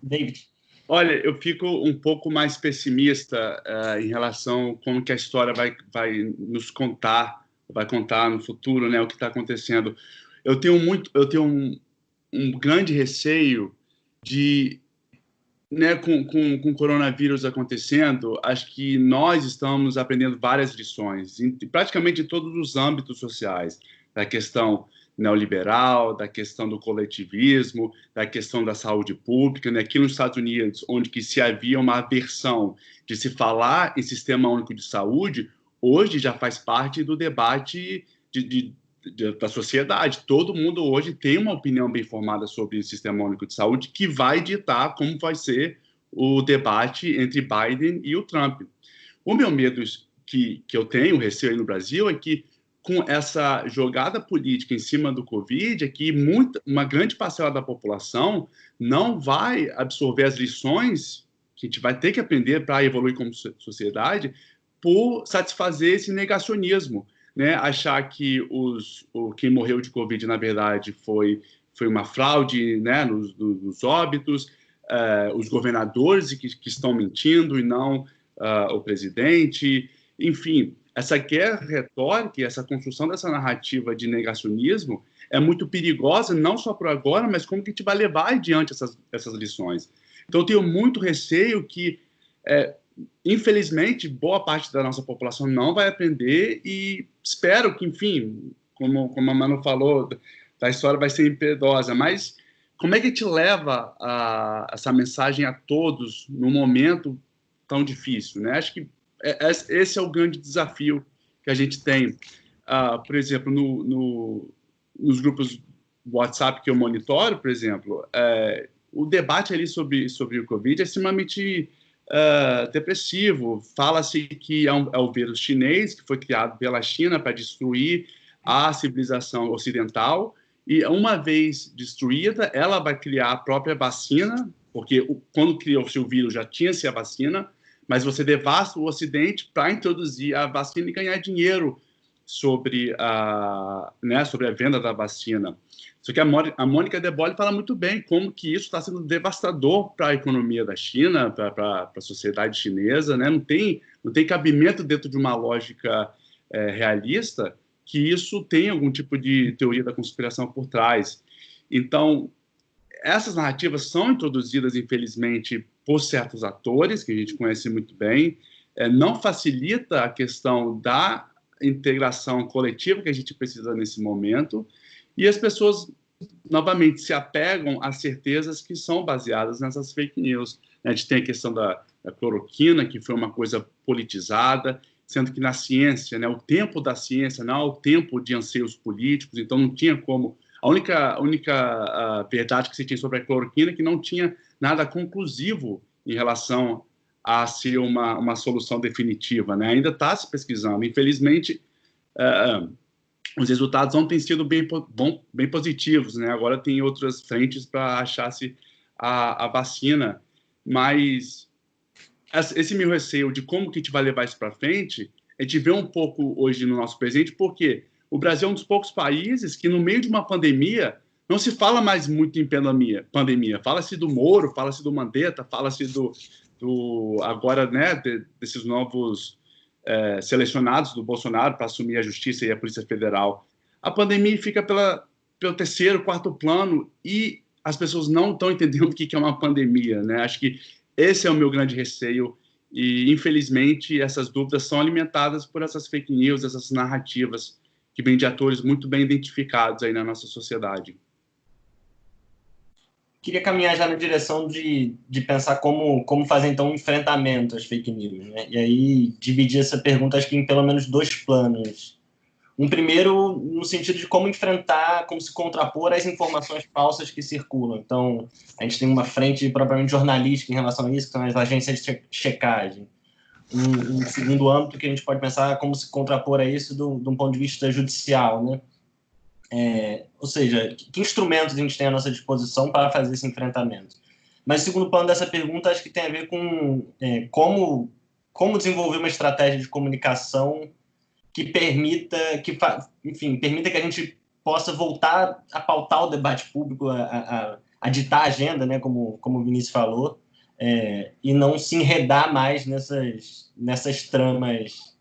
David. Olha, eu fico um pouco mais pessimista em relação a como que a história vai nos contar, vai contar no futuro, né, o que está acontecendo. Eu tenho um grande receio de, né, com o coronavírus acontecendo, acho que nós estamos aprendendo várias lições, praticamente em todos os âmbitos sociais, da questão neoliberal, da questão do coletivismo, da questão da saúde pública, né? Aqui nos Estados Unidos, onde que se havia uma aversão de se falar em sistema único de saúde, hoje já faz parte do debate da sociedade. Todo mundo hoje tem uma opinião bem formada sobre o sistema único de saúde, que vai ditar como vai ser o debate entre Biden e o Trump. O meu medo que eu tenho, receio aí no Brasil, é que com essa jogada política em cima do Covid, é que uma grande parcela da população não vai absorver as lições que a gente vai ter que aprender para evoluir como sociedade por satisfazer esse negacionismo, né? Achar que quem morreu de Covid, na verdade, foi uma fraude, né, nos óbitos, os governadores que estão mentindo e não o presidente, enfim. Essa guerra retórica e essa construção dessa narrativa de negacionismo é muito perigosa, não só por agora, mas como que a gente vai levar adiante essas lições. Então, eu tenho muito receio que, infelizmente, boa parte da nossa população não vai aprender e espero que, enfim, como a Manu falou, a história vai ser impiedosa, mas como é que a gente leva essa mensagem a todos num momento tão difícil, né? Acho que esse é o grande desafio que a gente tem. Por exemplo, nos grupos WhatsApp que eu monitoro, por exemplo, o debate ali sobre o Covid é extremamente depressivo. Fala-se que é o vírus chinês, que foi criado pela China para destruir a civilização ocidental, e uma vez destruída, ela vai criar a própria vacina, porque quando criou-se o vírus já tinha-se a vacina, mas você devasta o Ocidente para introduzir a vacina e ganhar dinheiro sobre a venda da vacina. Só que a Mônica De Bolle fala muito bem como que isso está sendo devastador para a economia da China, para a sociedade chinesa, né? Não tem cabimento dentro de uma lógica realista que isso tem algum tipo de teoria da conspiração por trás. Então, essas narrativas são introduzidas, infelizmente, por certos atores, que a gente conhece muito bem, não facilita a questão da integração coletiva que a gente precisa nesse momento, e as pessoas, novamente, se apegam a certezas que são baseadas nessas fake news. A gente tem a questão da cloroquina, que foi uma coisa politizada, sendo que na ciência, né, o tempo da ciência não é o tempo de anseios políticos, então não tinha como... A única verdade que se tinha sobre a cloroquina é que não tinha nada conclusivo em relação a ser uma solução definitiva, né? Ainda está se pesquisando. Infelizmente, os resultados não têm sido bem positivos, né? Agora tem outras frentes para achar-se a vacina, mas esse meu receio de como que a gente vai levar isso para frente, a gente vê um pouco hoje no nosso presente, porque o Brasil é um dos poucos países que, no meio de uma pandemia, não se fala mais muito em pandemia. Fala-se do Moro, fala-se do Mandetta, fala-se agora, né, desses novos selecionados do Bolsonaro para assumir a Justiça e a Polícia Federal. A pandemia fica pelo terceiro, quarto plano e as pessoas não estão entendendo o que é uma pandemia, né? Acho que esse é o meu grande receio e, infelizmente, essas dúvidas são alimentadas por essas fake news, essas narrativas que vêm de atores muito bem identificados aí na nossa sociedade. Queria caminhar já na direção de pensar como fazer, então, um enfrentamento às fake news, né? E aí dividir essa pergunta, acho que em pelo menos dois planos. Um primeiro no sentido de como enfrentar, como se contrapor às informações falsas que circulam. Então, a gente tem uma frente propriamente jornalística em relação a isso, que são as agências de checagem. Um segundo âmbito que a gente pode pensar como se contrapor a isso de um ponto de vista judicial, né? Ou seja, que instrumentos a gente tem à nossa disposição para fazer esse enfrentamento? Mas o segundo plano dessa pergunta acho que tem a ver com como desenvolver uma estratégia de comunicação que permita que a gente possa voltar a pautar o debate público, a ditar a agenda, né, como o Vinícius falou, e não se enredar mais nessas tramas.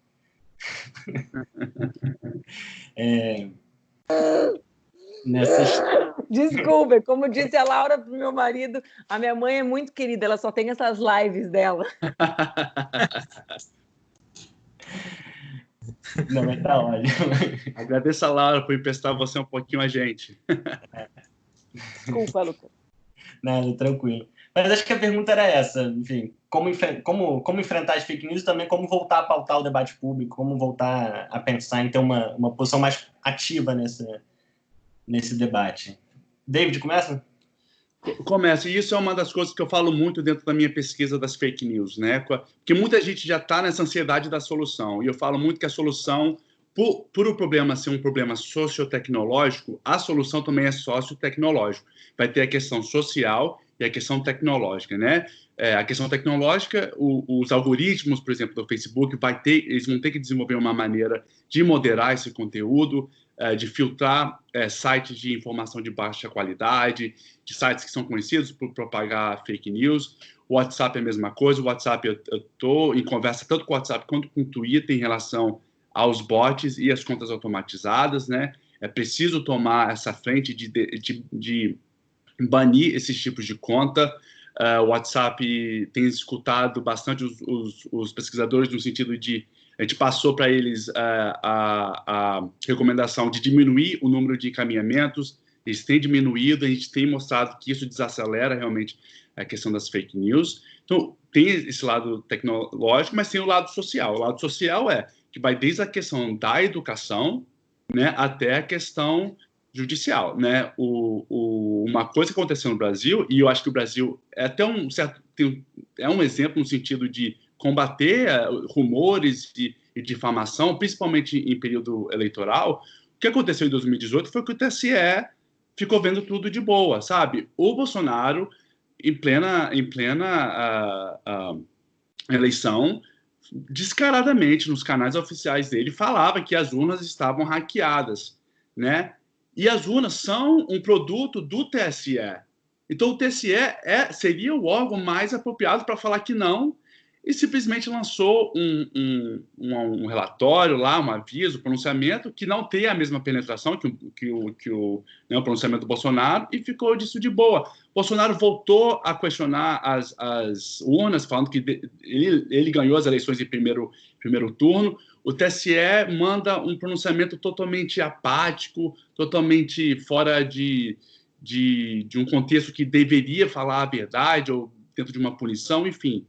Desculpa, como disse a Laura para o meu marido, a minha mãe é muito querida, ela só tem essas lives dela. Não, mas tá ótimo. Agradeço a Laura por emprestar você um pouquinho a gente. Desculpa, Lucas. Nada, tranquilo. Mas acho que a pergunta era essa, enfim, como enfrentar as fake news e também como voltar a pautar o debate público, como voltar a pensar em ter uma posição mais ativa nesse debate. David, começa? Começa, e isso é uma das coisas que eu falo muito dentro da minha pesquisa das fake news, né? Porque muita gente já está nessa ansiedade da solução, e eu falo muito que a solução, por o problema ser um problema sociotecnológico, a solução também é sociotecnológica. Vai ter a questão social e a questão tecnológica, né? A questão tecnológica, os algoritmos, por exemplo, do Facebook, eles vão ter que desenvolver uma maneira de moderar esse conteúdo, de filtrar sites de informação de baixa qualidade, de sites que são conhecidos por propagar fake news. O WhatsApp é a mesma coisa. O WhatsApp, eu estou em conversa tanto com o WhatsApp quanto com o Twitter em relação aos bots e as contas automatizadas, né? É preciso tomar essa frente de banir esses tipos de conta. O WhatsApp tem escutado bastante os pesquisadores no sentido de a gente passou para eles a recomendação de diminuir o número de encaminhamentos, eles têm diminuído, a gente tem mostrado que isso desacelera realmente a questão das fake news. Então, tem esse lado tecnológico, mas tem o lado social. O lado social que vai desde a questão da educação, né, até a questão judicial, né? Uma coisa que aconteceu no Brasil, e eu acho que o Brasil é até um exemplo no sentido de combater rumores e difamação, principalmente em período eleitoral. O que aconteceu em 2018 foi que o TSE ficou vendo tudo de boa, sabe? O Bolsonaro, em plena eleição, descaradamente nos canais oficiais dele, falava que as urnas estavam hackeadas, né? E as urnas são um produto do TSE. Então, o TSE seria o órgão mais apropriado para falar que não, e simplesmente lançou um relatório lá, um aviso, um pronunciamento que não tem a mesma penetração que o pronunciamento do Bolsonaro, e ficou disso de boa. Bolsonaro voltou a questionar as urnas, falando que ele ganhou as eleições em primeiro turno. O TSE manda um pronunciamento totalmente apático, totalmente fora de um contexto que deveria falar a verdade, ou dentro de uma punição, enfim.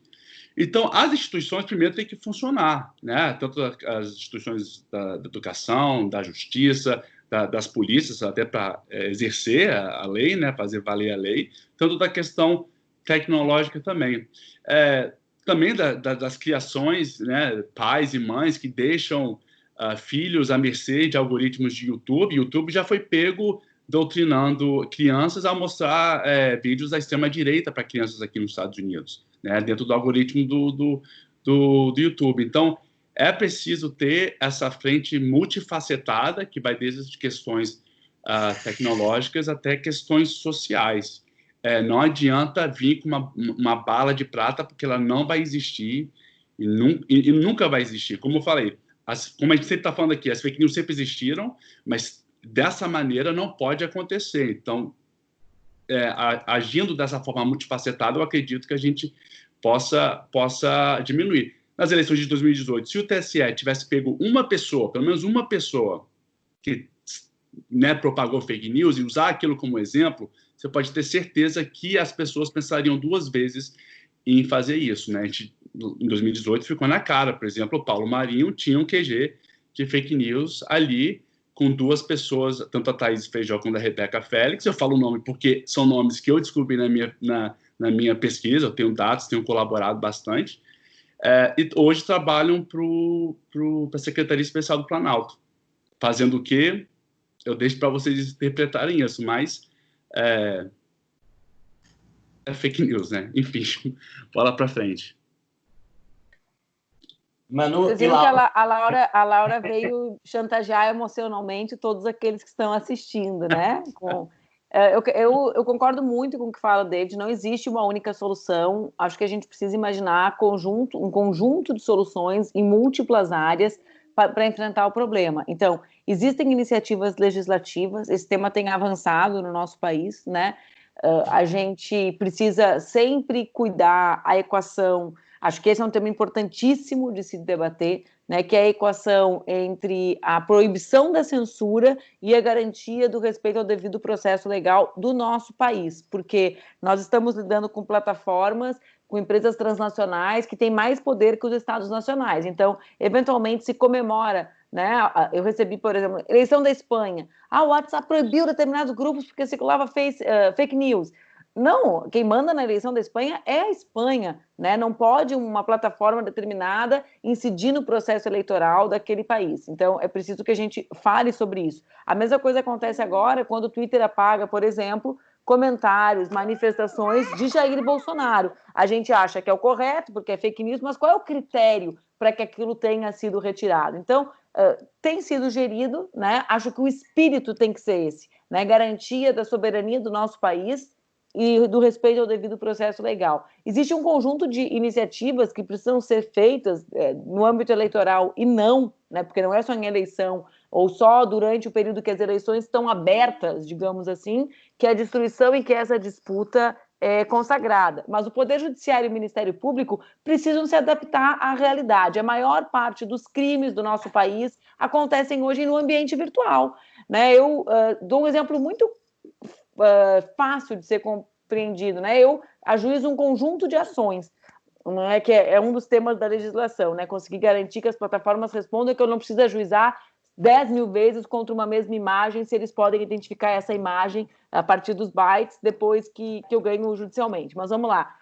Então, as instituições, primeiro, têm que funcionar, né? Tanto as instituições da educação, da justiça, das polícias, até para exercer a lei, né? Fazer valer a lei, tanto da questão tecnológica também. Também das criações, né? Pais e mães que deixam filhos à mercê de algoritmos de YouTube. YouTube já foi pego doutrinando crianças a mostrar vídeos da extrema-direita para crianças aqui nos Estados Unidos, né, dentro do algoritmo do YouTube. Então, é preciso ter essa frente multifacetada, que vai desde as questões tecnológicas até questões sociais. Não adianta vir com uma bala de prata, porque ela não vai existir e nunca vai existir. Como eu falei, como a gente sempre está falando aqui, as fake news sempre existiram, mas dessa maneira não pode acontecer. Então, agindo dessa forma multifacetada, eu acredito que a gente possa diminuir. Nas eleições de 2018, se o TSE tivesse pego uma pessoa, pelo menos uma pessoa, que, né, propagou fake news e usar aquilo como exemplo, você pode ter certeza que as pessoas pensariam duas vezes em fazer isso, né? Em 2018 ficou na cara, por exemplo, o Paulo Marinho tinha um QG de fake news ali, com duas pessoas, tanto a Thaís Feijó quanto a Rebeca Félix. Eu falo o nome porque são nomes que eu descobri na minha pesquisa, eu tenho dados, tenho colaborado bastante, e hoje trabalham para a Secretaria Especial do Planalto. Fazendo o quê? Eu deixo para vocês interpretarem isso, mas é fake news, né? Enfim, bola para frente. Manu, vocês viram que a Laura veio chantagear emocionalmente todos aqueles que estão assistindo, né? Eu concordo muito com o que fala o David, não existe uma única solução, acho que a gente precisa imaginar um conjunto de soluções em múltiplas áreas para enfrentar o problema. Então, existem iniciativas legislativas, esse tema tem avançado no nosso país, né? A gente precisa sempre cuidar a equação. Acho que esse é um tema importantíssimo de se debater, né, que é a equação entre a proibição da censura e a garantia do respeito ao devido processo legal do nosso país, porque nós estamos lidando com plataformas, com empresas transnacionais que têm mais poder que os estados nacionais. Então, eventualmente, se comemora, né? Eu recebi, por exemplo, eleição da Espanha. O WhatsApp proibiu determinados grupos porque circulava fake news. Não, quem manda na eleição da Espanha é a Espanha, né? Não pode uma plataforma determinada incidir no processo eleitoral daquele país. Então, é preciso que a gente fale sobre isso. A mesma coisa acontece agora quando o Twitter apaga, por exemplo, comentários, manifestações de Jair Bolsonaro. A gente acha que é o correto, porque é fake news, mas qual é o critério para que aquilo tenha sido retirado? Então, tem sido gerido, né? Acho que o espírito tem que ser esse, né? Garantia da soberania do nosso país e do respeito ao devido processo legal. Existe um conjunto de iniciativas que precisam ser feitas no âmbito eleitoral e não, né, porque não é só em eleição ou só durante o período que as eleições estão abertas, digamos assim, que a destruição e que essa disputa é consagrada. Mas o Poder Judiciário e o Ministério Público precisam se adaptar à realidade. A maior parte dos crimes do nosso país acontecem hoje no ambiente virtual, né? Eu dou um exemplo muito fácil de ser compreendido, né? Eu ajuizo um conjunto de ações, não é que é um dos temas da legislação, né? Conseguir garantir que as plataformas respondam que eu não preciso ajuizar 10 mil vezes contra uma mesma imagem, se eles podem identificar essa imagem a partir dos bytes depois que eu ganho judicialmente. Mas vamos lá.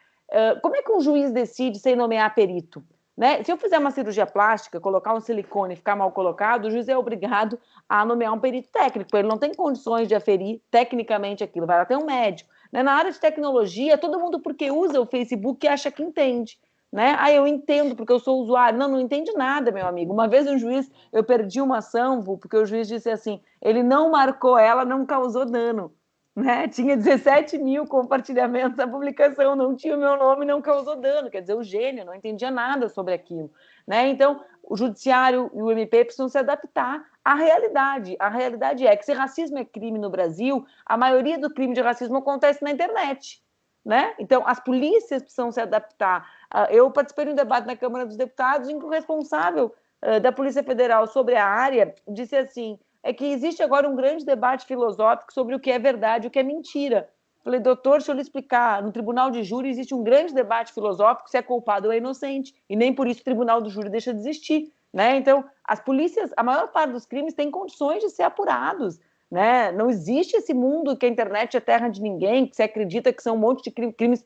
Como é que um juiz decide sem nomear perito? Né? Se eu fizer uma cirurgia plástica, colocar um silicone e ficar mal colocado, o juiz é obrigado a nomear um perito técnico, ele não tem condições de aferir tecnicamente aquilo, vai lá ter um médico. Né? Na área de tecnologia, todo mundo porque usa o Facebook acha que entende. Né? Eu entendo porque eu sou usuário. Não entende nada, meu amigo. Uma vez um juiz, eu perdi uma ação, porque o juiz disse assim, ele não marcou ela, não causou dano. Né? Tinha 17 mil compartilhamentos da publicação, não tinha o meu nome, não causou dano. Quer dizer, o gênio não entendia nada sobre aquilo. Né? Então, o judiciário e o MP precisam se adaptar à realidade. A realidade é que se racismo é crime no Brasil, a maioria do crime de racismo acontece na internet. Né? Então, as polícias precisam se adaptar. Eu participei de um debate na Câmara dos Deputados em que o responsável da Polícia Federal sobre a área disse assim, é que existe agora um grande debate filosófico sobre o que é verdade e o que é mentira. Falei, doutor, deixa eu lhe explicar, no tribunal de júri existe um grande debate filosófico se é culpado ou é inocente, e nem por isso o tribunal do júri deixa de existir. Né? Então, as polícias, a maior parte dos crimes tem condições de ser apurados. Né? Não existe esse mundo que a internet é terra de ninguém, que você acredita que são um monte de crimes.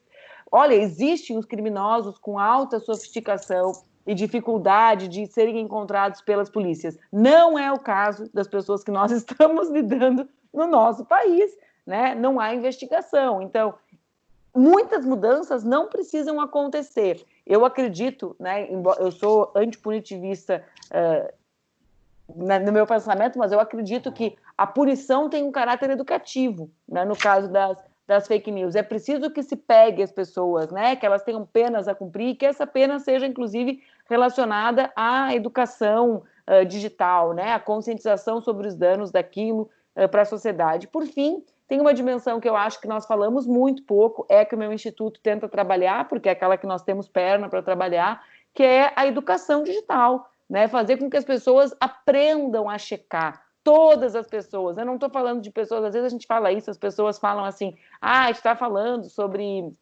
Olha, existem os criminosos com alta sofisticação e dificuldade de serem encontrados pelas polícias. Não é o caso das pessoas que nós estamos lidando no nosso país, né? Não há investigação. Então, muitas mudanças não precisam acontecer. Eu acredito, né? Eu sou antipunitivista no meu pensamento, mas eu acredito que a punição tem um caráter educativo, né? No caso das fake news. É preciso que se pegue as pessoas, né? Que elas tenham penas a cumprir e que essa pena seja, inclusive, relacionada à educação digital, né? A conscientização sobre os danos daquilo para a sociedade. Por fim, tem uma dimensão que eu acho que nós falamos muito pouco, que o meu instituto tenta trabalhar, porque é aquela que nós temos perna para trabalhar, que é a educação digital, né? Fazer com que as pessoas aprendam a checar. Todas as pessoas, eu não estou falando de pessoas, às vezes a gente fala isso, as pessoas falam assim, a gente está falando sobre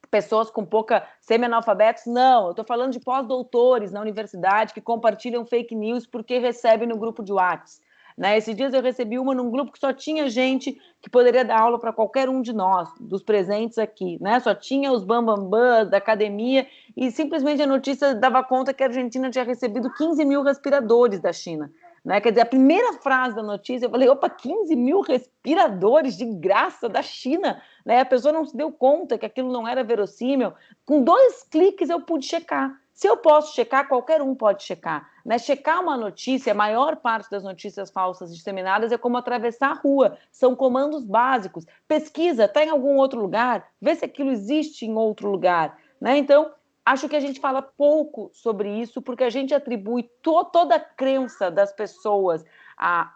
pessoas com pouca semi-analfabetos, não, eu estou falando de pós-doutores na universidade que compartilham fake news porque recebem no grupo de WhatsApp. Né? Esses dias eu recebi uma num grupo que só tinha gente que poderia dar aula para qualquer um de nós, dos presentes aqui, né? Só tinha os bambambãs da academia e simplesmente a notícia dava conta que a Argentina tinha recebido 15 mil respiradores da China. Né? Quer dizer, a primeira frase da notícia, eu falei, opa, 15 mil respiradores de graça da China, né? A pessoa não se deu conta que aquilo não era verossímil. Com 2 cliques eu pude checar. Se eu posso checar, qualquer um pode checar. Né? Checar uma notícia, a maior parte das notícias falsas disseminadas é como atravessar a rua, são comandos básicos. Pesquisa, está em algum outro lugar, vê se aquilo existe em outro lugar. Né? Então, acho que a gente fala pouco sobre isso, porque a gente atribui toda a crença das pessoas à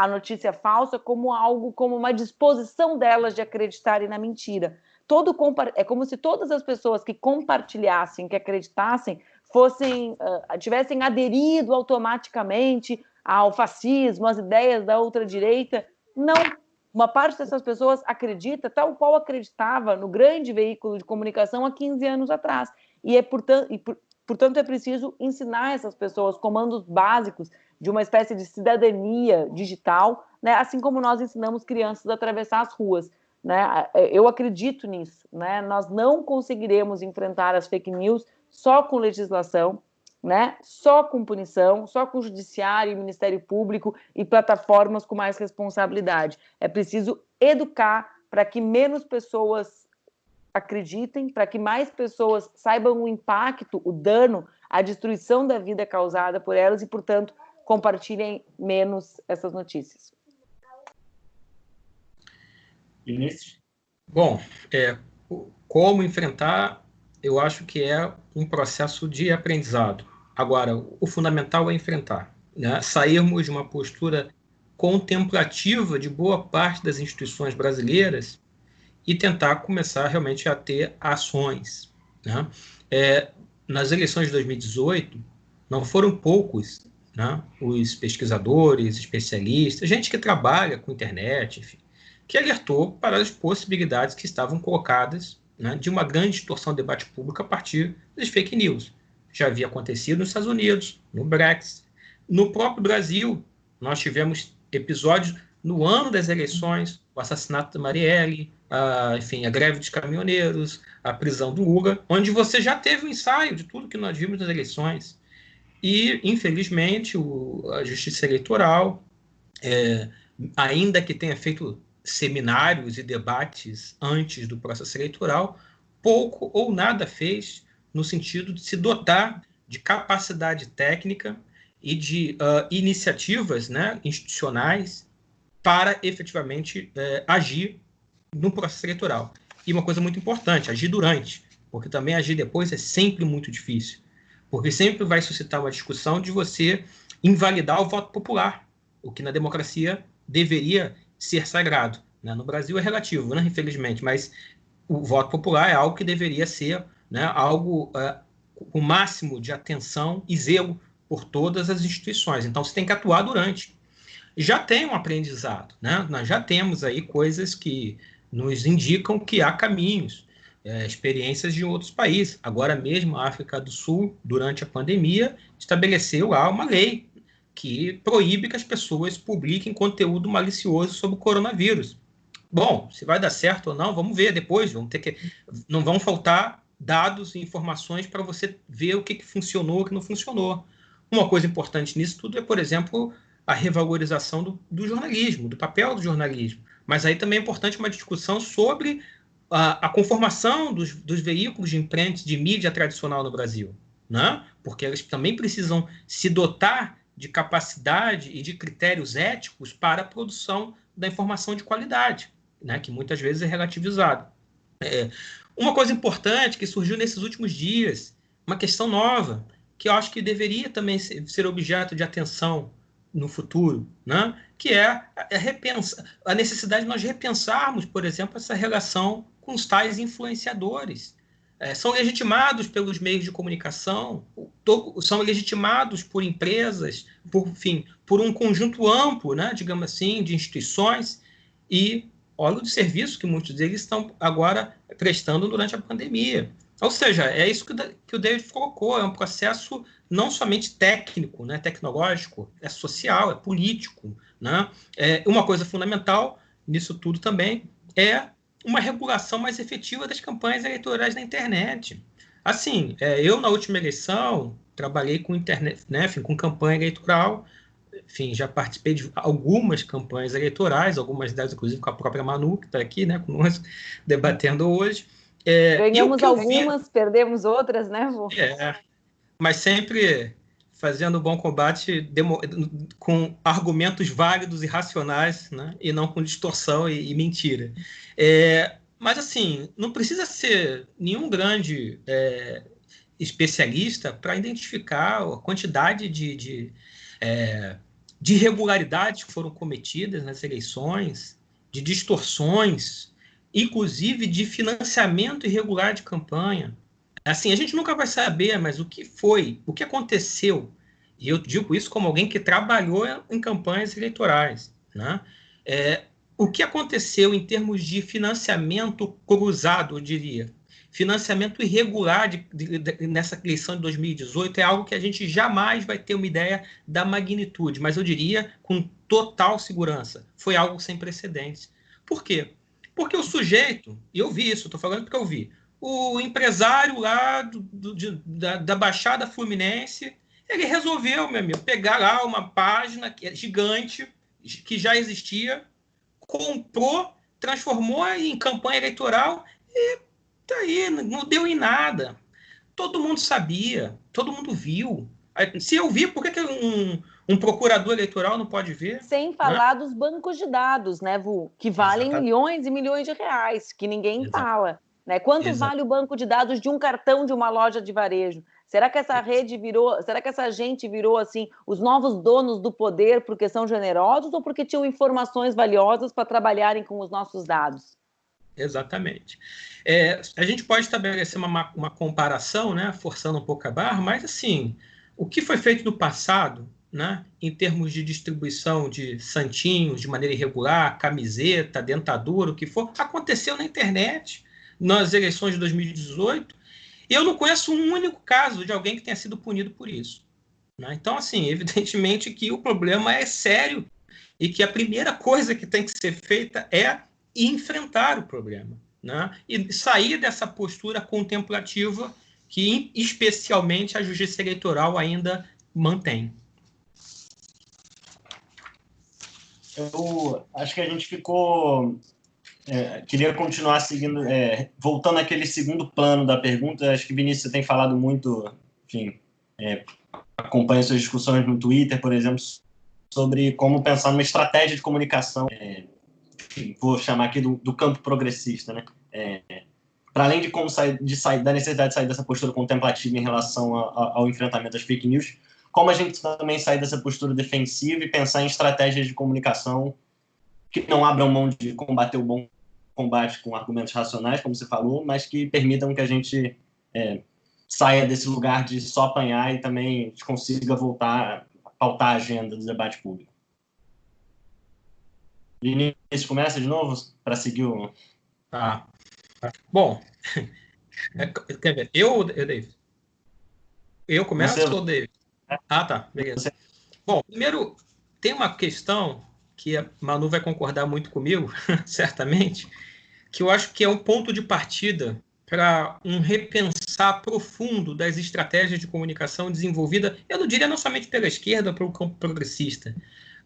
notícia falsa como algo, como uma disposição delas de acreditarem na mentira. É como se todas as pessoas que compartilhassem, que acreditassem, tivessem aderido automaticamente ao fascismo, às ideias da ultradireita. Não, uma parte dessas pessoas acredita tal qual acreditava no grande veículo de comunicação há 15 anos atrás. Portanto, é preciso ensinar essas pessoas comandos básicos de uma espécie de cidadania digital, né? Assim como nós ensinamos crianças a atravessar as ruas. Né? Eu acredito nisso. Né? Nós não conseguiremos enfrentar as fake news só com legislação, né? Só com punição, só com judiciário, Ministério Público e plataformas com mais responsabilidade. É preciso educar para que menos pessoas acreditem, para que mais pessoas saibam o impacto, o dano, a destruição da vida causada por elas e, portanto, compartilhem menos essas notícias. Vinícius? Bom, como enfrentar, eu acho que é um processo de aprendizado. Agora, o fundamental é enfrentar, né? Sairmos de uma postura contemplativa de boa parte das instituições brasileiras e tentar começar realmente a ter ações. Né? Nas eleições de 2018, não foram poucos, né, os pesquisadores, especialistas, gente que trabalha com internet, enfim, que alertou para as possibilidades que estavam colocadas, né, de uma grande distorção do debate público a partir das fake news. Já havia acontecido nos Estados Unidos, no Brexit. No próprio Brasil, nós tivemos episódios no ano das eleições, o assassinato da Marielle, enfim, a greve dos caminhoneiros, a prisão do Lula, onde você já teve um ensaio de tudo que nós vimos nas eleições. E, infelizmente, a Justiça Eleitoral, ainda que tenha feito seminários e debates antes do processo eleitoral, pouco ou nada fez no sentido de se dotar de capacidade técnica e de iniciativas, né, institucionais para efetivamente agir no processo eleitoral. E uma coisa muito importante, agir durante, porque também agir depois é sempre muito difícil, porque sempre vai suscitar uma discussão de você invalidar o voto popular, o que na democracia deveria ser sagrado. Né? No Brasil é relativo, né? Infelizmente, mas o voto popular é algo que deveria ser, né, algo com o máximo de atenção e zelo por todas as instituições. Então, você tem que atuar durante. Já tem um aprendizado, né? Nós já temos aí coisas que nos indicam que há caminhos, experiências de outros países. Agora mesmo, a África do Sul, durante a pandemia, estabeleceu lá uma lei que proíbe que as pessoas publiquem conteúdo malicioso sobre o coronavírus. Bom, se vai dar certo ou não, vamos ver depois. Não vão faltar dados e informações para você ver o que funcionou e o que não funcionou. Uma coisa importante nisso tudo é, por exemplo, a revalorização do jornalismo, do papel do jornalismo. Mas aí também é importante uma discussão sobre a conformação dos veículos de imprensa, de mídia tradicional no Brasil, né? Porque eles também precisam se dotar de capacidade e de critérios éticos para a produção da informação de qualidade, né? Que muitas vezes é relativizado. Uma coisa importante que surgiu nesses últimos dias, uma questão nova, que eu acho que deveria também ser objeto de atenção no futuro, né? Que é a necessidade de nós repensarmos, por exemplo, essa relação com os tais influenciadores. São legitimados pelos meios de comunicação, são legitimados por empresas, por um conjunto amplo, né, digamos assim, de instituições, e óleo de serviço que muitos deles estão agora prestando durante a pandemia. Ou seja, é isso que o David colocou, é um processo não somente técnico, né, tecnológico, é social, é político, né? Uma coisa fundamental nisso tudo também é uma regulação mais efetiva das campanhas eleitorais na internet. Assim, eu na última eleição trabalhei com internet, né, enfim, com campanha eleitoral, enfim, já participei de algumas campanhas eleitorais, algumas delas, inclusive, com a própria Manu, que está aqui, né, conosco, debatendo hoje. Ganhamos algumas, perdemos outras, né, Vô? Mas sempre fazendo bom combate com argumentos válidos e racionais, né, e não com distorção e mentira. Mas, assim, não precisa ser nenhum grande especialista para identificar a quantidade de irregularidades que foram cometidas nas eleições, de distorções, inclusive de financiamento irregular de campanha. Assim, a gente nunca vai saber, mas o que aconteceu, e eu digo isso como alguém que trabalhou em campanhas eleitorais, né? O que aconteceu em termos de financiamento cruzado, eu diria, financiamento irregular nessa eleição de 2018 é algo que a gente jamais vai ter uma ideia da magnitude, mas eu diria com total segurança, foi algo sem precedentes. Por quê? Porque o sujeito, e eu vi isso, estou falando porque eu vi, o empresário lá da Baixada Fluminense, ele resolveu, meu amigo, pegar lá uma página gigante, que já existia, comprou, transformou em campanha eleitoral e tá aí, não deu em nada. Todo mundo sabia, todo mundo viu. Se eu vi, por que um procurador eleitoral não pode ver? Sem falar dos bancos de dados, né, Vu? Que valem milhões e milhões de reais, que ninguém fala. Né? Quanto vale o banco de dados de um cartão de uma loja de varejo? Será que essa rede virou, será que essa gente virou assim os novos donos do poder porque são generosos ou porque tinham informações valiosas para trabalharem com os nossos dados? Exatamente. A gente pode estabelecer uma comparação, né, forçando um pouco a barra, mas assim, o que foi feito no passado, né, em termos de distribuição de santinhos de maneira irregular, camiseta, dentadura, o que for, aconteceu na internet nas eleições de 2018, e eu não conheço um único caso de alguém que tenha sido punido por isso. Né? Então, assim, evidentemente que o problema é sério e que a primeira coisa que tem que ser feita é enfrentar o problema, né? E sair dessa postura contemplativa que, especialmente, a justiça eleitoral ainda mantém. Eu acho que a gente ficou... queria continuar seguindo, voltando àquele segundo plano da pergunta. Acho que Vinícius tem falado muito, enfim, acompanha suas discussões no Twitter, por exemplo, sobre como pensar numa estratégia de comunicação, vou chamar aqui do campo progressista, né? Para além de como da necessidade de sair dessa postura contemplativa em relação ao enfrentamento das fake news, como a gente também sair dessa postura defensiva e pensar em estratégias de comunicação que não abram mão de combater o bom combate com argumentos racionais, como você falou, mas que permitam que a gente saia desse lugar de só apanhar e também consiga voltar a pautar a agenda do debate público. Vinícius, começa de novo para seguir o... Bom, quer ver, David? Eu começo ou David? Tá, beleza. Bom, primeiro, tem uma questão que a Manu vai concordar muito comigo, certamente, que eu acho que é um ponto de partida para um repensar profundo das estratégias de comunicação desenvolvida, eu não diria não somente pela esquerda, pelo campo progressista,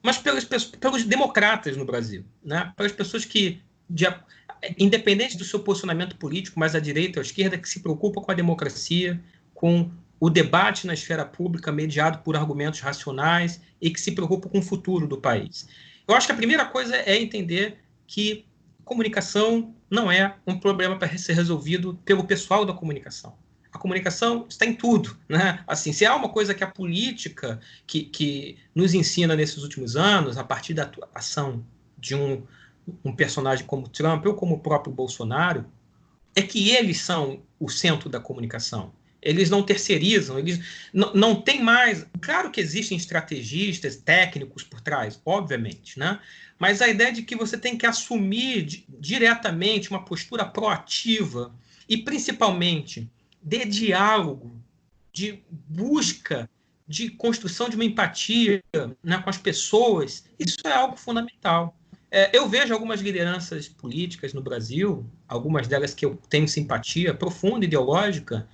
mas pelos democratas no Brasil, né? Pelas pessoas que, independente do seu posicionamento político, mais à direita ou à esquerda, que se preocupam com a democracia, com o debate na esfera pública mediado por argumentos racionais e que se preocupam com o futuro do país. Eu acho que a primeira coisa é entender que comunicação não é um problema para ser resolvido pelo pessoal da comunicação. A comunicação está em tudo, né? Assim, se há uma coisa que a política que nos ensina nesses últimos anos, a partir da atuação de um personagem como Trump ou como o próprio Bolsonaro, é que eles são o centro da comunicação. eles não terceirizam, eles não tem mais... Claro que existem estrategistas, técnicos por trás, obviamente, né? Mas a ideia de que você tem que assumir diretamente uma postura proativa e, principalmente, de diálogo, de busca, de construção de uma empatia, né, com as pessoas, isso é algo fundamental. Eu vejo algumas lideranças políticas no Brasil, algumas delas que eu tenho simpatia profunda, ideológica,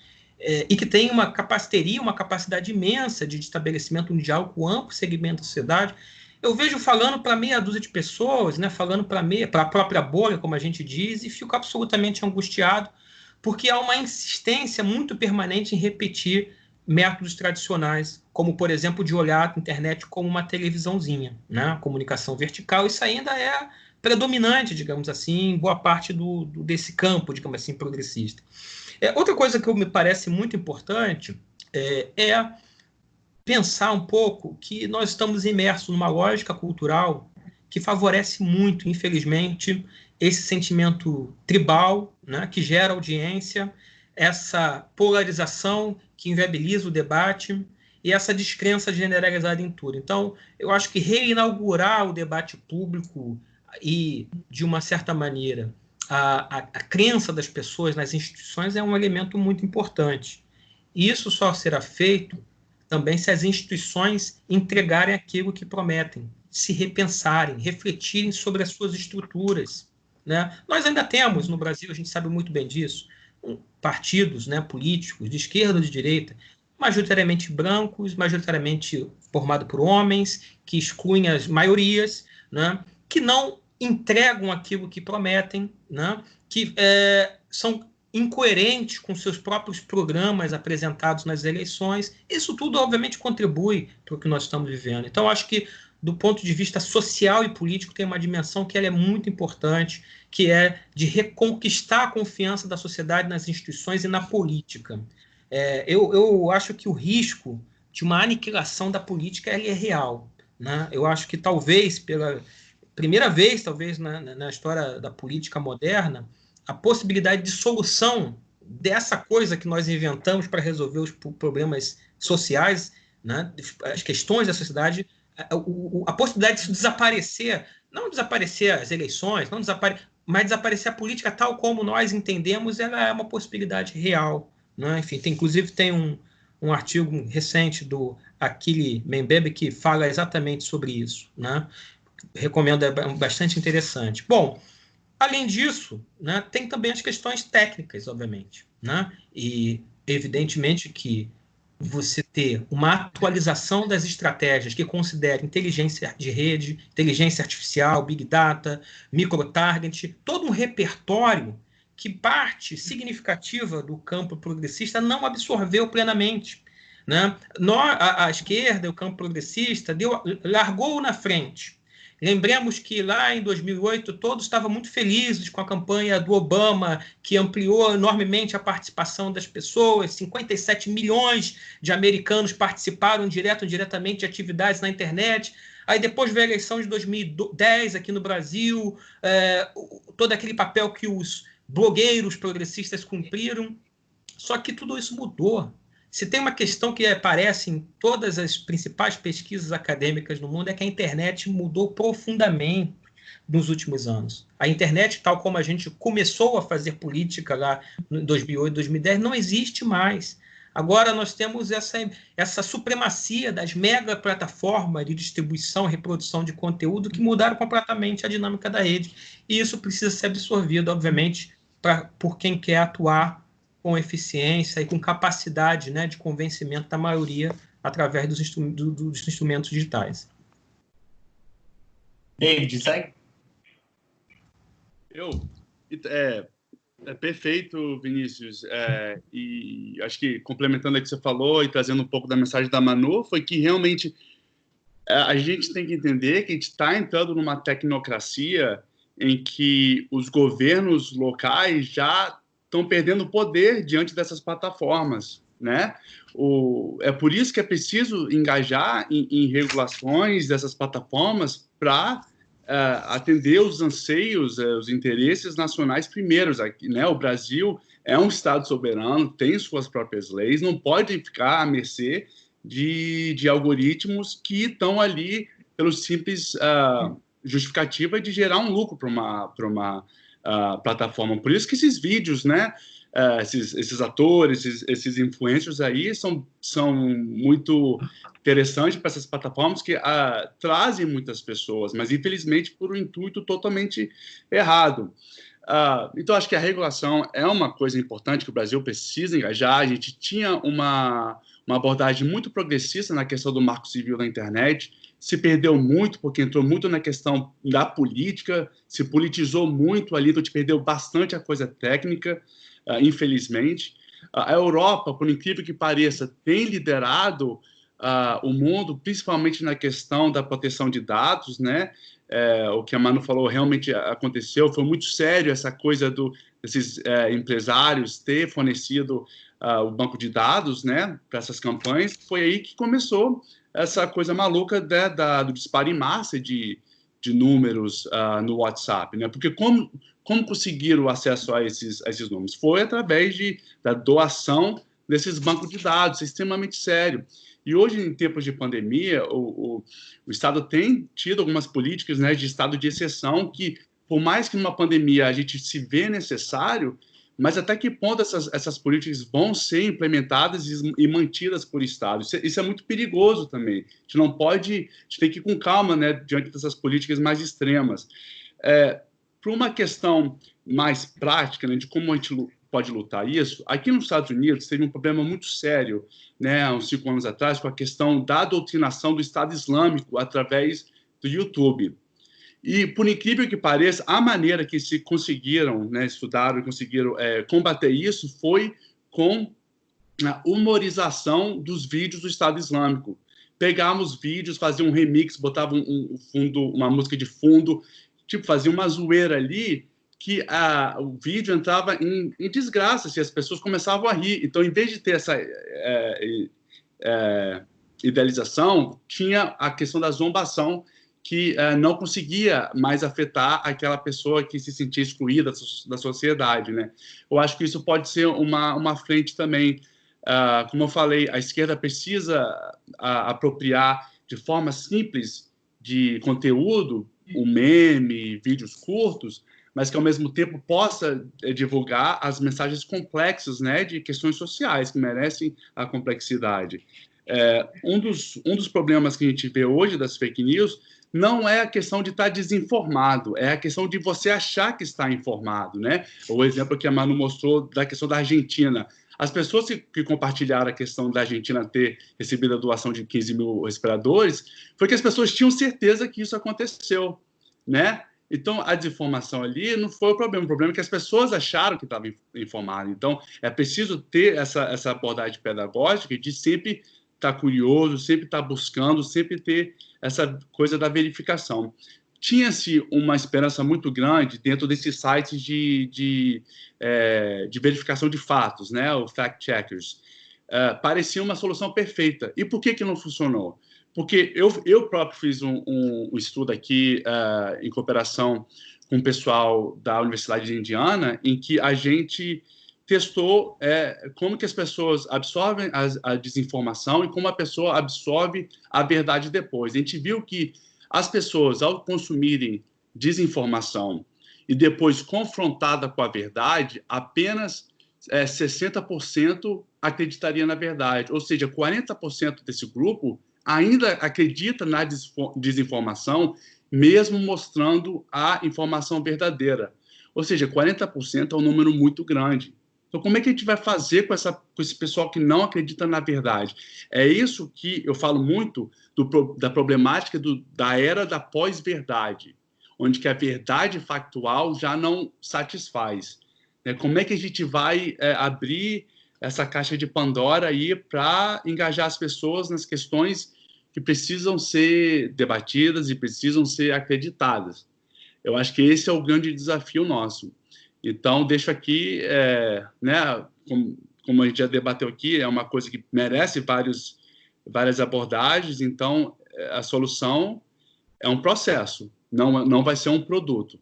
e que tem uma capacidade imensa de estabelecimento de um diálogo com amplo segmento da sociedade. Eu vejo falando para meia dúzia de pessoas, né, falando para a própria bolha, como a gente diz, e fico absolutamente angustiado, porque há uma insistência muito permanente em repetir métodos tradicionais, como, por exemplo, de olhar a internet como uma televisãozinha, né? Comunicação vertical, isso ainda é predominante, digamos assim, em boa parte desse campo, digamos assim, progressista. Outra coisa que me parece muito importante é pensar um pouco que nós estamos imersos numa lógica cultural que favorece muito, infelizmente, esse sentimento tribal, né, que gera audiência, essa polarização que inviabiliza o debate e essa descrença generalizada em tudo. Então, eu acho que reinaugurar o debate público e, de uma certa maneira, a crença das pessoas nas instituições é um elemento muito importante. E isso só será feito também se as instituições entregarem aquilo que prometem, se repensarem, refletirem sobre as suas estruturas, né? Nós ainda temos no Brasil, a gente sabe muito bem disso, partidos, né, políticos de esquerda ou de direita, majoritariamente brancos, majoritariamente formados por homens, que excluem as maiorias, né, que não entregam aquilo que prometem, né, que são incoerentes com seus próprios programas apresentados nas eleições. Isso tudo, obviamente, contribui para o que nós estamos vivendo. Então, acho que, do ponto de vista social e político, tem uma dimensão que ela é muito importante, que é de reconquistar a confiança da sociedade nas instituições e na política. Eu acho que o risco de uma aniquilação da política é real, né? Eu acho que talvez, pela primeira vez, talvez na história da política moderna, a possibilidade de solução dessa coisa que nós inventamos para resolver os problemas sociais, né, as questões da sociedade, a possibilidade de desaparecer, não desaparecer as eleições, mas desaparecer a política tal como nós entendemos, ela é uma possibilidade real, né? Enfim, inclusive tem um artigo recente do Achille Mbembe que fala exatamente sobre isso, né? Recomendo, é bastante interessante. Bom, além disso, né, tem também as questões técnicas, obviamente, né? E, evidentemente, que você ter uma atualização das estratégias que considera inteligência de rede, inteligência artificial, big data, microtarget, todo um repertório que parte significativa do campo progressista não absorveu plenamente, né? A esquerda, o campo progressista, largou na frente. Lembremos que lá em 2008 todos estavam muito felizes com a campanha do Obama, que ampliou enormemente a participação das pessoas. 57 milhões de americanos participaram direto ou indiretamente de atividades na internet. Aí depois veio a eleição de 2010 aqui no Brasil, todo aquele papel que os blogueiros progressistas cumpriram. Só que tudo isso mudou. Se tem uma questão que aparece em todas as principais pesquisas acadêmicas no mundo, é que a internet mudou profundamente nos últimos anos. A internet, tal como a gente começou a fazer política lá em 2008, 2010, não existe mais. Agora nós temos essa supremacia das mega plataformas de distribuição e reprodução de conteúdo que mudaram completamente a dinâmica da rede. E isso precisa ser absorvido, obviamente, por quem quer atuar com eficiência e com capacidade, né, de convencimento da maioria através dos instrumentos digitais. David, segue? É perfeito, Vinícius. E acho que, complementando o que você falou e trazendo um pouco da mensagem da Manu, foi que realmente a gente tem que entender que a gente está entrando numa tecnocracia em que os governos locais já estão perdendo poder diante dessas plataformas, né? É por isso que é preciso engajar em regulações dessas plataformas para atender os anseios, os interesses nacionais primeiros aqui, né? O Brasil é um Estado soberano, tem suas próprias leis, não pode ficar à mercê de algoritmos que estão ali pelo simples justificativa de gerar um lucro para uma plataforma. Por isso que esses vídeos, né? Esses atores, esses influencers aí são muito interessantes para essas plataformas que trazem muitas pessoas, mas infelizmente por um intuito totalmente errado. Então acho que a regulação é uma coisa importante que o Brasil precisa engajar. A gente tinha uma abordagem muito progressista na questão do marco civil da internet, se perdeu muito porque entrou muito na questão da política, se politizou muito ali, então te perdeu bastante a coisa técnica. Infelizmente. A Europa, por incrível que pareça, tem liderado o mundo, principalmente na questão da proteção de dados, né? O que a Manu falou realmente aconteceu, foi muito sério essa coisa desses empresários ter fornecido o banco de dados, né, para essas campanhas. Foi aí que começou essa coisa maluca do disparo em massa de números no WhatsApp, né? Porque como conseguiram o acesso a esses números? Foi através da doação desses bancos de dados, extremamente sério. E hoje, em tempos de pandemia, o Estado tem tido algumas políticas, né, de estado de exceção que, por mais que numa pandemia a gente se vê necessário, mas até que ponto essas políticas vão ser implementadas e mantidas por Estado? Isso é muito perigoso também. A gente não pode, a gente tem que ir com calma, né, diante dessas políticas mais extremas. Para uma questão mais prática, né, de como a gente pode lutar isso, aqui nos Estados Unidos teve um problema muito sério, né, há uns 5 anos atrás, com a questão da doutrinação do Estado Islâmico através do YouTube. E, por incrível que pareça, a maneira que se conseguiram, né, estudaram e conseguiram combater isso foi com a humorização dos vídeos do Estado Islâmico. Pegávamos vídeos, faziam um remix, botavam uma música de fundo, tipo, fazia uma zoeira ali, que o vídeo entrava em desgraça, se as pessoas começavam a rir. Então, em vez de ter essa idealização, tinha a questão da zombação, que não conseguia mais afetar aquela pessoa que se sentia excluída da sociedade, né? Eu acho que isso pode ser uma frente também. Como eu falei, a esquerda precisa apropriar de forma simples de conteúdo, meme, vídeos curtos, mas que, ao mesmo tempo, possa divulgar as mensagens complexas, né, de questões sociais que merecem a complexidade. Um dos problemas que a gente vê hoje das fake news não é a questão de estar desinformado, é a questão de você achar que está informado, né? O exemplo que a Manu mostrou da questão da Argentina. As pessoas que compartilharam a questão da Argentina ter recebido a doação de 15 mil respiradores, foi que as pessoas tinham certeza que isso aconteceu, né? Então, a desinformação ali não foi o problema é que as pessoas acharam que estavam informadas. Então, é preciso ter essa abordagem pedagógica de sempre estar curioso, sempre estar buscando, sempre ter essa coisa da verificação. Tinha-se uma esperança muito grande dentro desses sites de verificação de fatos, né? O fact-checkers. Parecia uma solução perfeita. E por que não funcionou? Porque eu próprio fiz um estudo aqui em cooperação com o pessoal da Universidade de Indiana, em que a gente testou como que as pessoas absorvem a desinformação e como a pessoa absorve a verdade depois. A gente viu que as pessoas, ao consumirem desinformação e depois confrontada com a verdade, apenas 60% acreditaria na verdade. Ou seja, 40% desse grupo ainda acredita na desinformação, mesmo mostrando a informação verdadeira. Ou seja, 40% é um número muito grande. Então, como é que a gente vai fazer com esse pessoal que não acredita na verdade? É isso que eu falo muito da problemática da era da pós-verdade, onde que a verdade factual já não satisfaz. Como é que a gente vai abrir essa caixa de Pandora aí para engajar as pessoas nas questões que precisam ser debatidas e precisam ser acreditadas? Eu acho que esse é o grande desafio nosso. Então, deixo aqui, né, como a gente já debateu aqui, é uma coisa que merece várias abordagens. Então, a solução é um processo. Não vai ser um produto.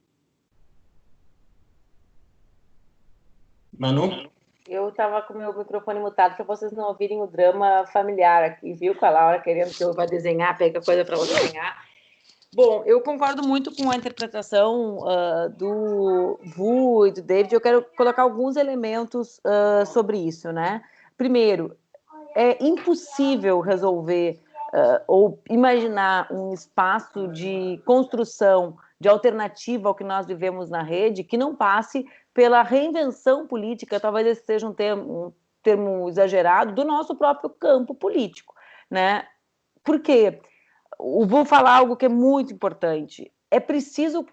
Manu? Eu estava com o meu microfone mutado para vocês não ouvirem o drama familiar aqui, viu? Com a Laura querendo que eu vá desenhar, pega coisa para desenhar. Bom, eu concordo muito com a interpretação do Vu e do David. Eu quero colocar alguns elementos sobre isso, né? Primeiro, é impossível resolver ou imaginar um espaço de construção, de alternativa ao que nós vivemos na rede, que não passe pela reinvenção política, talvez esse seja um termo exagerado, do nosso próprio campo político, né? Por quê? Vou falar algo que é muito importante. É preciso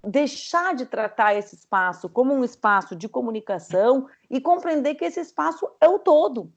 deixar de tratar esse espaço como um espaço de comunicação e compreender que esse espaço é o todo,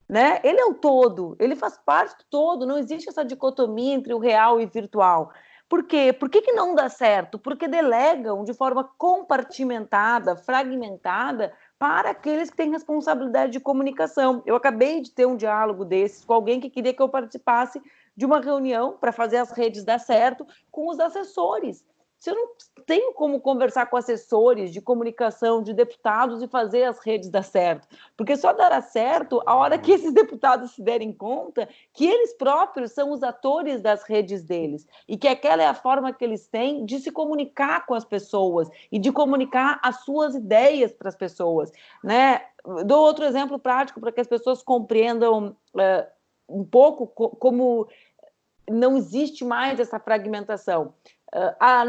né? Ele é o todo, ele faz parte do todo, não existe essa dicotomia entre o real e o virtual. Por quê? Por que não dá certo? Porque delegam de forma compartimentada, fragmentada, para aqueles que têm responsabilidade de comunicação. Eu acabei de ter um diálogo desses com alguém que queria que eu participasse de uma reunião para fazer as redes dar certo com os assessores. Se eu não tenho como conversar com assessores de comunicação, de deputados e fazer as redes dar certo, porque só dará certo a hora que esses deputados se derem conta que eles próprios são os atores das redes deles e que aquela é a forma que eles têm de se comunicar com as pessoas e de comunicar as suas ideias para as pessoas, né? Dou outro exemplo prático para que as pessoas compreendam um pouco como não existe mais essa fragmentação.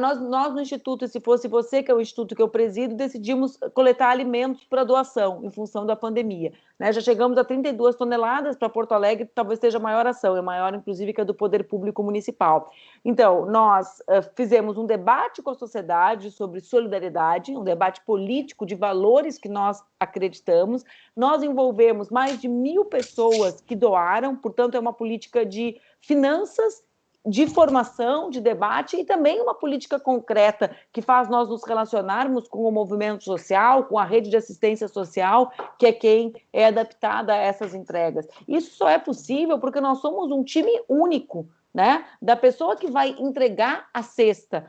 Nós no Instituto, se fosse você, que é o Instituto que eu presido, decidimos coletar alimentos para doação, em função da pandemia, né? Já chegamos a 32 toneladas para Porto Alegre, talvez seja a maior ação, é maior, inclusive, que a do Poder Público Municipal. Então, nós fizemos um debate com a sociedade sobre solidariedade, um debate político de valores que nós acreditamos. Nós envolvemos mais de 1.000 pessoas que doaram, portanto, é uma política de finanças, de formação, de debate e também uma política concreta que faz nós nos relacionarmos com o movimento social, com a rede de assistência social, que é quem é adaptada a essas entregas. Isso só é possível porque nós somos um time único, né? Da pessoa que vai entregar a cesta,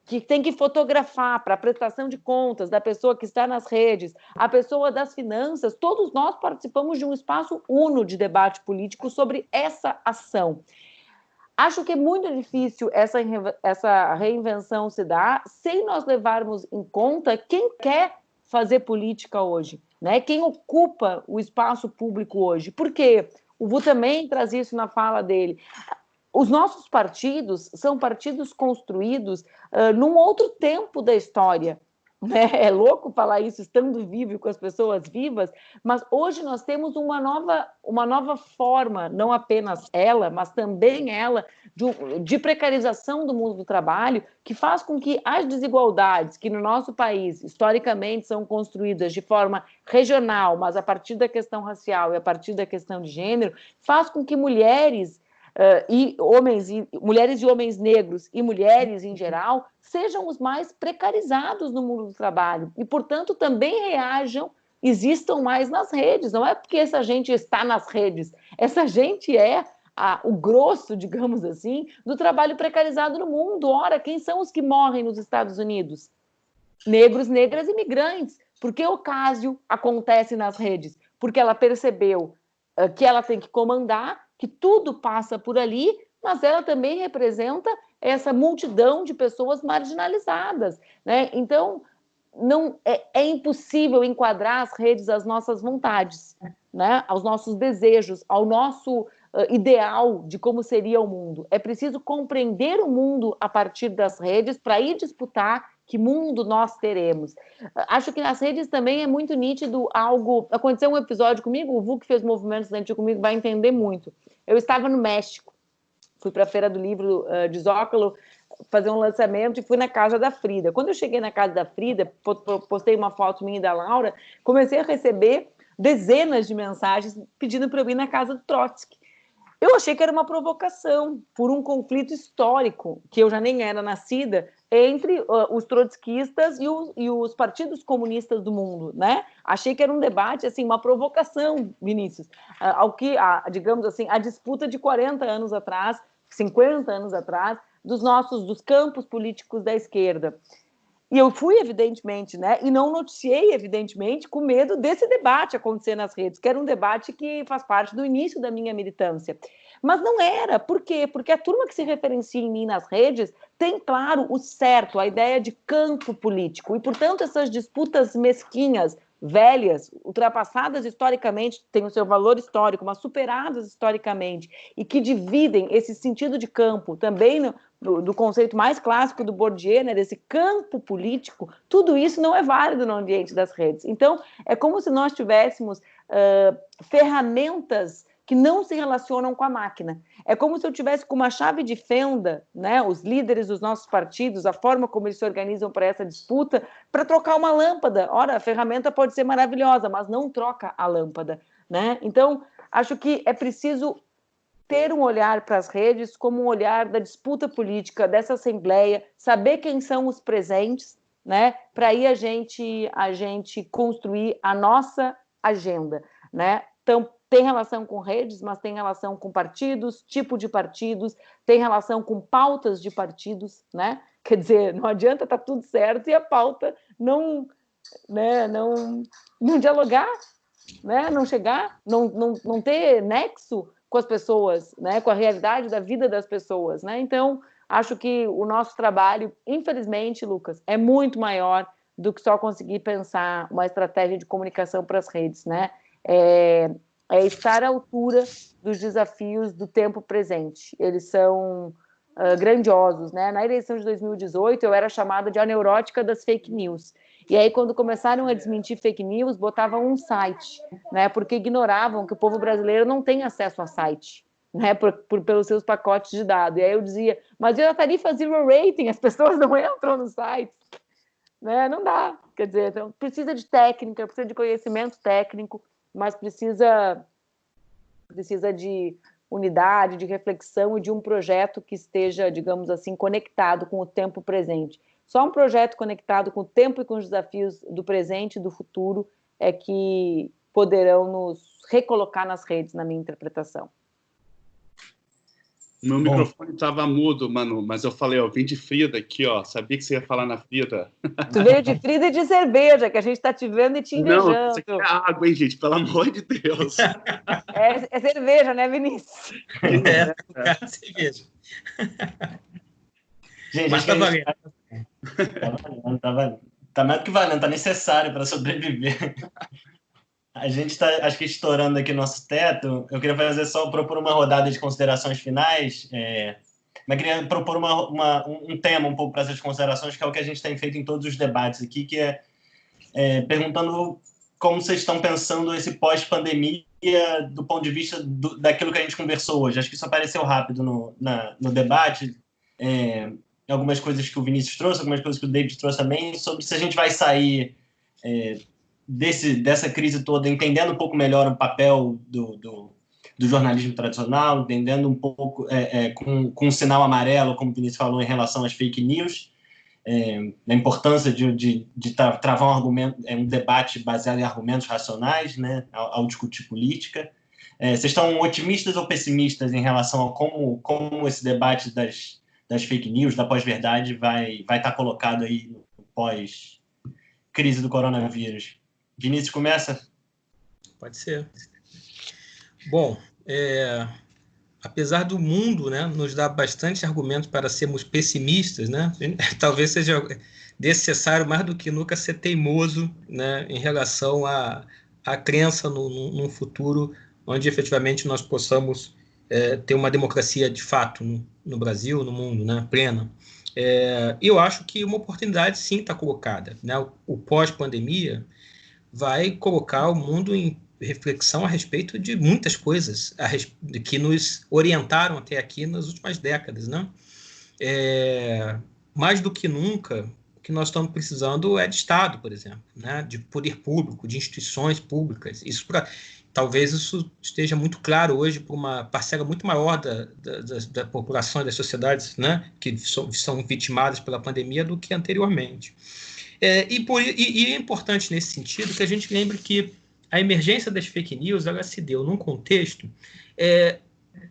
que tem que fotografar para a prestação de contas, da pessoa que está nas redes, a pessoa das finanças, todos nós participamos de um espaço uno de debate político sobre essa ação. Acho que é muito difícil essa reinvenção se dar sem nós levarmos em conta quem quer fazer política hoje, né? Quem ocupa o espaço público hoje. Porque o Vu também traz isso na fala dele. Os nossos partidos são partidos construídos num outro tempo da história. É louco falar isso estando vivo com as pessoas vivas, mas hoje nós temos uma nova forma, não apenas ela, mas também ela, de precarização do mundo do trabalho, que faz com que as desigualdades que no nosso país, historicamente, são construídas de forma regional, mas a partir da questão racial e a partir da questão de gênero, faz com que mulheres mulheres e homens negros e mulheres em geral sejam os mais precarizados no mundo do trabalho e, portanto, também existam mais nas redes. Não é porque essa gente está nas redes, essa gente é o grosso, digamos assim, do trabalho precarizado no mundo. Ora, quem são os que morrem nos Estados Unidos? Negros, negras e migrantes. Por que o Ocasio acontece nas redes? Porque ela percebeu que ela tem que comandar, que tudo passa por ali, mas ela também representa essa multidão de pessoas marginalizadas, né? Então, não é impossível enquadrar as redes às nossas vontades, né? Aos nossos desejos, ao nosso ideal de como seria o mundo. É preciso compreender o mundo a partir das redes para ir disputar que mundo nós teremos. Acho que nas redes também é muito nítido algo... Aconteceu um episódio comigo, o Vu, que fez movimentos estudantil comigo, vai entender muito. Eu estava no México, fui para a Feira do Livro de Zócalo fazer um lançamento e fui na casa da Frida. Quando eu cheguei na casa da Frida, postei uma foto minha e da Laura, comecei a receber dezenas de mensagens pedindo para eu ir na casa do Trotsky. Eu achei que era uma provocação por um conflito histórico, que eu já nem era nascida, entre os trotskistas e os partidos comunistas do mundo, né? Achei que era um debate, assim, uma provocação, Vinícius, digamos assim, a disputa de 40 anos atrás, 50 anos atrás, dos campos políticos da esquerda. E eu fui, evidentemente, né, e não noticiei, evidentemente, com medo desse debate acontecer nas redes, que era um debate que faz parte do início da minha militância. Mas não era. Por quê? Porque a turma que se referencia em mim nas redes tem, claro, o certo, a ideia de campo político. E, portanto, essas disputas mesquinhas, velhas, ultrapassadas historicamente, têm o seu valor histórico, mas superadas historicamente, e que dividem esse sentido de campo também do conceito mais clássico do Bourdieu, né, desse campo político, tudo isso não é válido no ambiente das redes. Então, é como se nós tivéssemos ferramentas que não se relacionam com a máquina. É como se eu tivesse com uma chave de fenda, né, os líderes dos nossos partidos, a forma como eles se organizam para essa disputa, para trocar uma lâmpada. Ora, a ferramenta pode ser maravilhosa, mas não troca a lâmpada, né? Então, acho que é preciso ter um olhar para as redes como um olhar da disputa política, dessa assembleia, saber quem são os presentes, né, para aí a gente construir a nossa agenda, né? Então, tem relação com redes, mas tem relação com partidos, tipo de partidos, tem relação com pautas de partidos, né? Quer dizer, não adianta estar tudo certo e a pauta não dialogar, né? Não chegar, não ter nexo com as pessoas, né? Com a realidade da vida das pessoas, né? Então, acho que o nosso trabalho, infelizmente, Lucas, é muito maior do que só conseguir pensar uma estratégia de comunicação para as redes, né? É estar à altura dos desafios do tempo presente. Eles são grandiosos, né? Na eleição de 2018, eu era chamada de a neurótica das fake news. E aí, quando começaram a desmentir fake news, botavam um site, né? Porque ignoravam que o povo brasileiro não tem acesso a site, né? Pelos seus pacotes de dados. E aí eu dizia, mas e a tarifa zero rating? As pessoas não entram no site, né? Não dá. Quer dizer, então, precisa de técnica, precisa de conhecimento técnico, mas precisa de unidade, de reflexão e de um projeto que esteja, digamos assim, conectado com o tempo presente. Só um projeto conectado com o tempo e com os desafios do presente e do futuro é que poderão nos recolocar nas redes, na minha interpretação. O meu microfone estava mudo, Manu, mas eu falei, ó, vim de Frida aqui, ó. Sabia que você ia falar na Frida. Tu veio de Frida e de cerveja, que a gente está te vendo e te invejando. Não, isso aqui é água, hein, gente? Pelo amor de Deus. É cerveja, né, Vinícius? É cerveja. Gente, mas tá valendo. Tá valendo. Tá mais do que valendo, tá necessário para sobreviver. A gente está, acho que, estourando aqui nosso teto. Eu queria propor uma rodada de considerações finais, mas queria propor um tema um pouco para essas considerações, que é o que a gente tem feito em todos os debates aqui, que é perguntando como vocês estão pensando esse pós-pandemia do ponto de vista daquilo que a gente conversou hoje. Acho que isso apareceu rápido no debate, algumas coisas que o Vinícius trouxe, algumas coisas que o David trouxe também, sobre se a gente vai sair dessa crise toda, entendendo um pouco melhor o papel do jornalismo tradicional, entendendo um pouco com um sinal amarelo, como o Vinícius falou, em relação às fake news, a importância de travar um debate baseado em argumentos racionais, né, ao discutir política. Vocês estão otimistas ou pessimistas em relação a como esse debate das fake news, da pós-verdade, vai estar colocado aí no pós-crise do coronavírus? Vinícius, começa? Pode ser. Bom, apesar do mundo, né, nos dar bastante argumentos para sermos pessimistas, né, talvez seja necessário mais do que nunca ser teimoso, né, em relação à crença num futuro onde efetivamente nós possamos ter uma democracia de fato no Brasil, no mundo, né, plena. Eu acho que uma oportunidade sim está colocada, né? O pós-pandemia vai colocar o mundo em reflexão a respeito de muitas coisas que nos orientaram até aqui nas últimas décadas, né? Mais do que nunca, o que nós estamos precisando é de Estado, por exemplo, né? De poder público, de instituições públicas. Talvez isso esteja muito claro hoje para uma parcela muito maior da população e das sociedades, né? Que são vitimadas pela pandemia do que anteriormente. E é importante nesse sentido que a gente lembre que a emergência das fake news ela se deu num contexto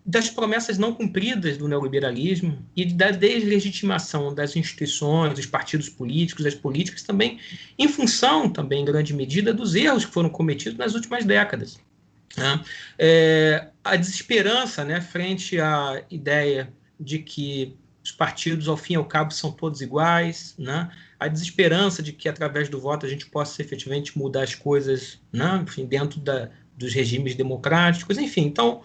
das promessas não cumpridas do neoliberalismo e da deslegitimação das instituições, dos partidos políticos, das políticas também, em função, também em grande medida, dos erros que foram cometidos nas últimas décadas. Né? A desesperança, né, frente à ideia de que os partidos, ao fim e ao cabo, são todos iguais, né? A desesperança de que, através do voto, a gente possa efetivamente mudar as coisas, né? Enfim, dentro dos regimes democráticos, enfim. Então,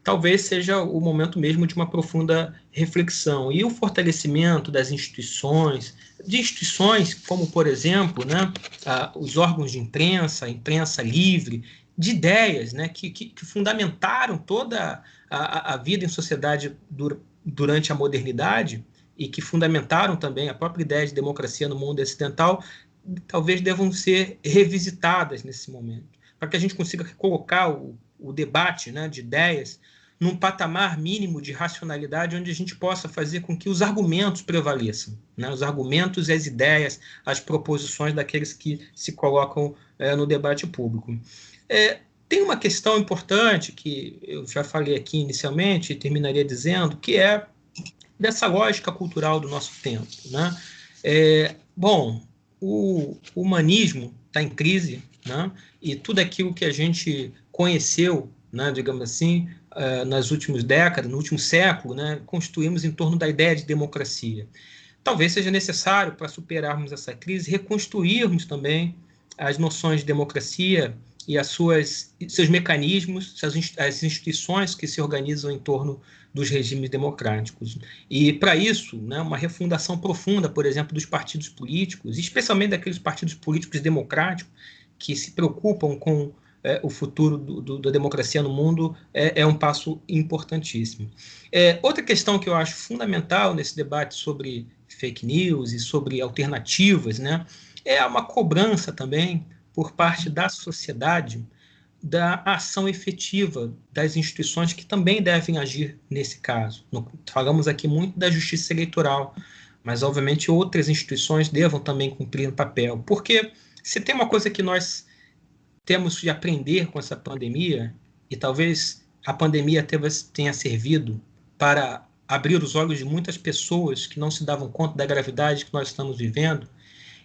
talvez seja o momento mesmo de uma profunda reflexão. E o fortalecimento das instituições, de instituições como, por exemplo, né, os órgãos de imprensa, a imprensa livre, de ideias, né, que fundamentaram toda a vida em sociedade durante a modernidade e que fundamentaram também a própria ideia de democracia no mundo ocidental, talvez devam ser revisitadas nesse momento, para que a gente consiga colocar o debate, né, de ideias num patamar mínimo de racionalidade, onde a gente possa fazer com que os argumentos prevaleçam, né? Os argumentos e as ideias, as proposições daqueles que se colocam no debate público. Tem uma questão importante que eu já falei aqui inicialmente e terminaria dizendo, que é dessa lógica cultural do nosso tempo, né? Bom, o humanismo está em crise, né? E tudo aquilo que a gente conheceu, né, digamos assim, nas últimas décadas, no último século, né, construímos em torno da ideia de democracia. Talvez seja necessário, para superarmos essa crise, reconstruirmos também as noções de democracia e seus mecanismos, as instituições que se organizam em torno dos regimes democráticos. E, para isso, né, uma refundação profunda, por exemplo, dos partidos políticos, especialmente daqueles partidos políticos democráticos que se preocupam com o futuro da democracia no mundo, é um passo importantíssimo. Outra questão que eu acho fundamental nesse debate sobre fake news e sobre alternativas, né, é uma cobrança também por parte da sociedade da ação efetiva das instituições que também devem agir nesse caso. Falamos aqui muito da justiça eleitoral, mas, obviamente, outras instituições devam também cumprir um papel. Porque se tem uma coisa que nós temos de aprender com essa pandemia, e talvez a pandemia tenha servido para abrir os olhos de muitas pessoas que não se davam conta da gravidade que nós estamos vivendo,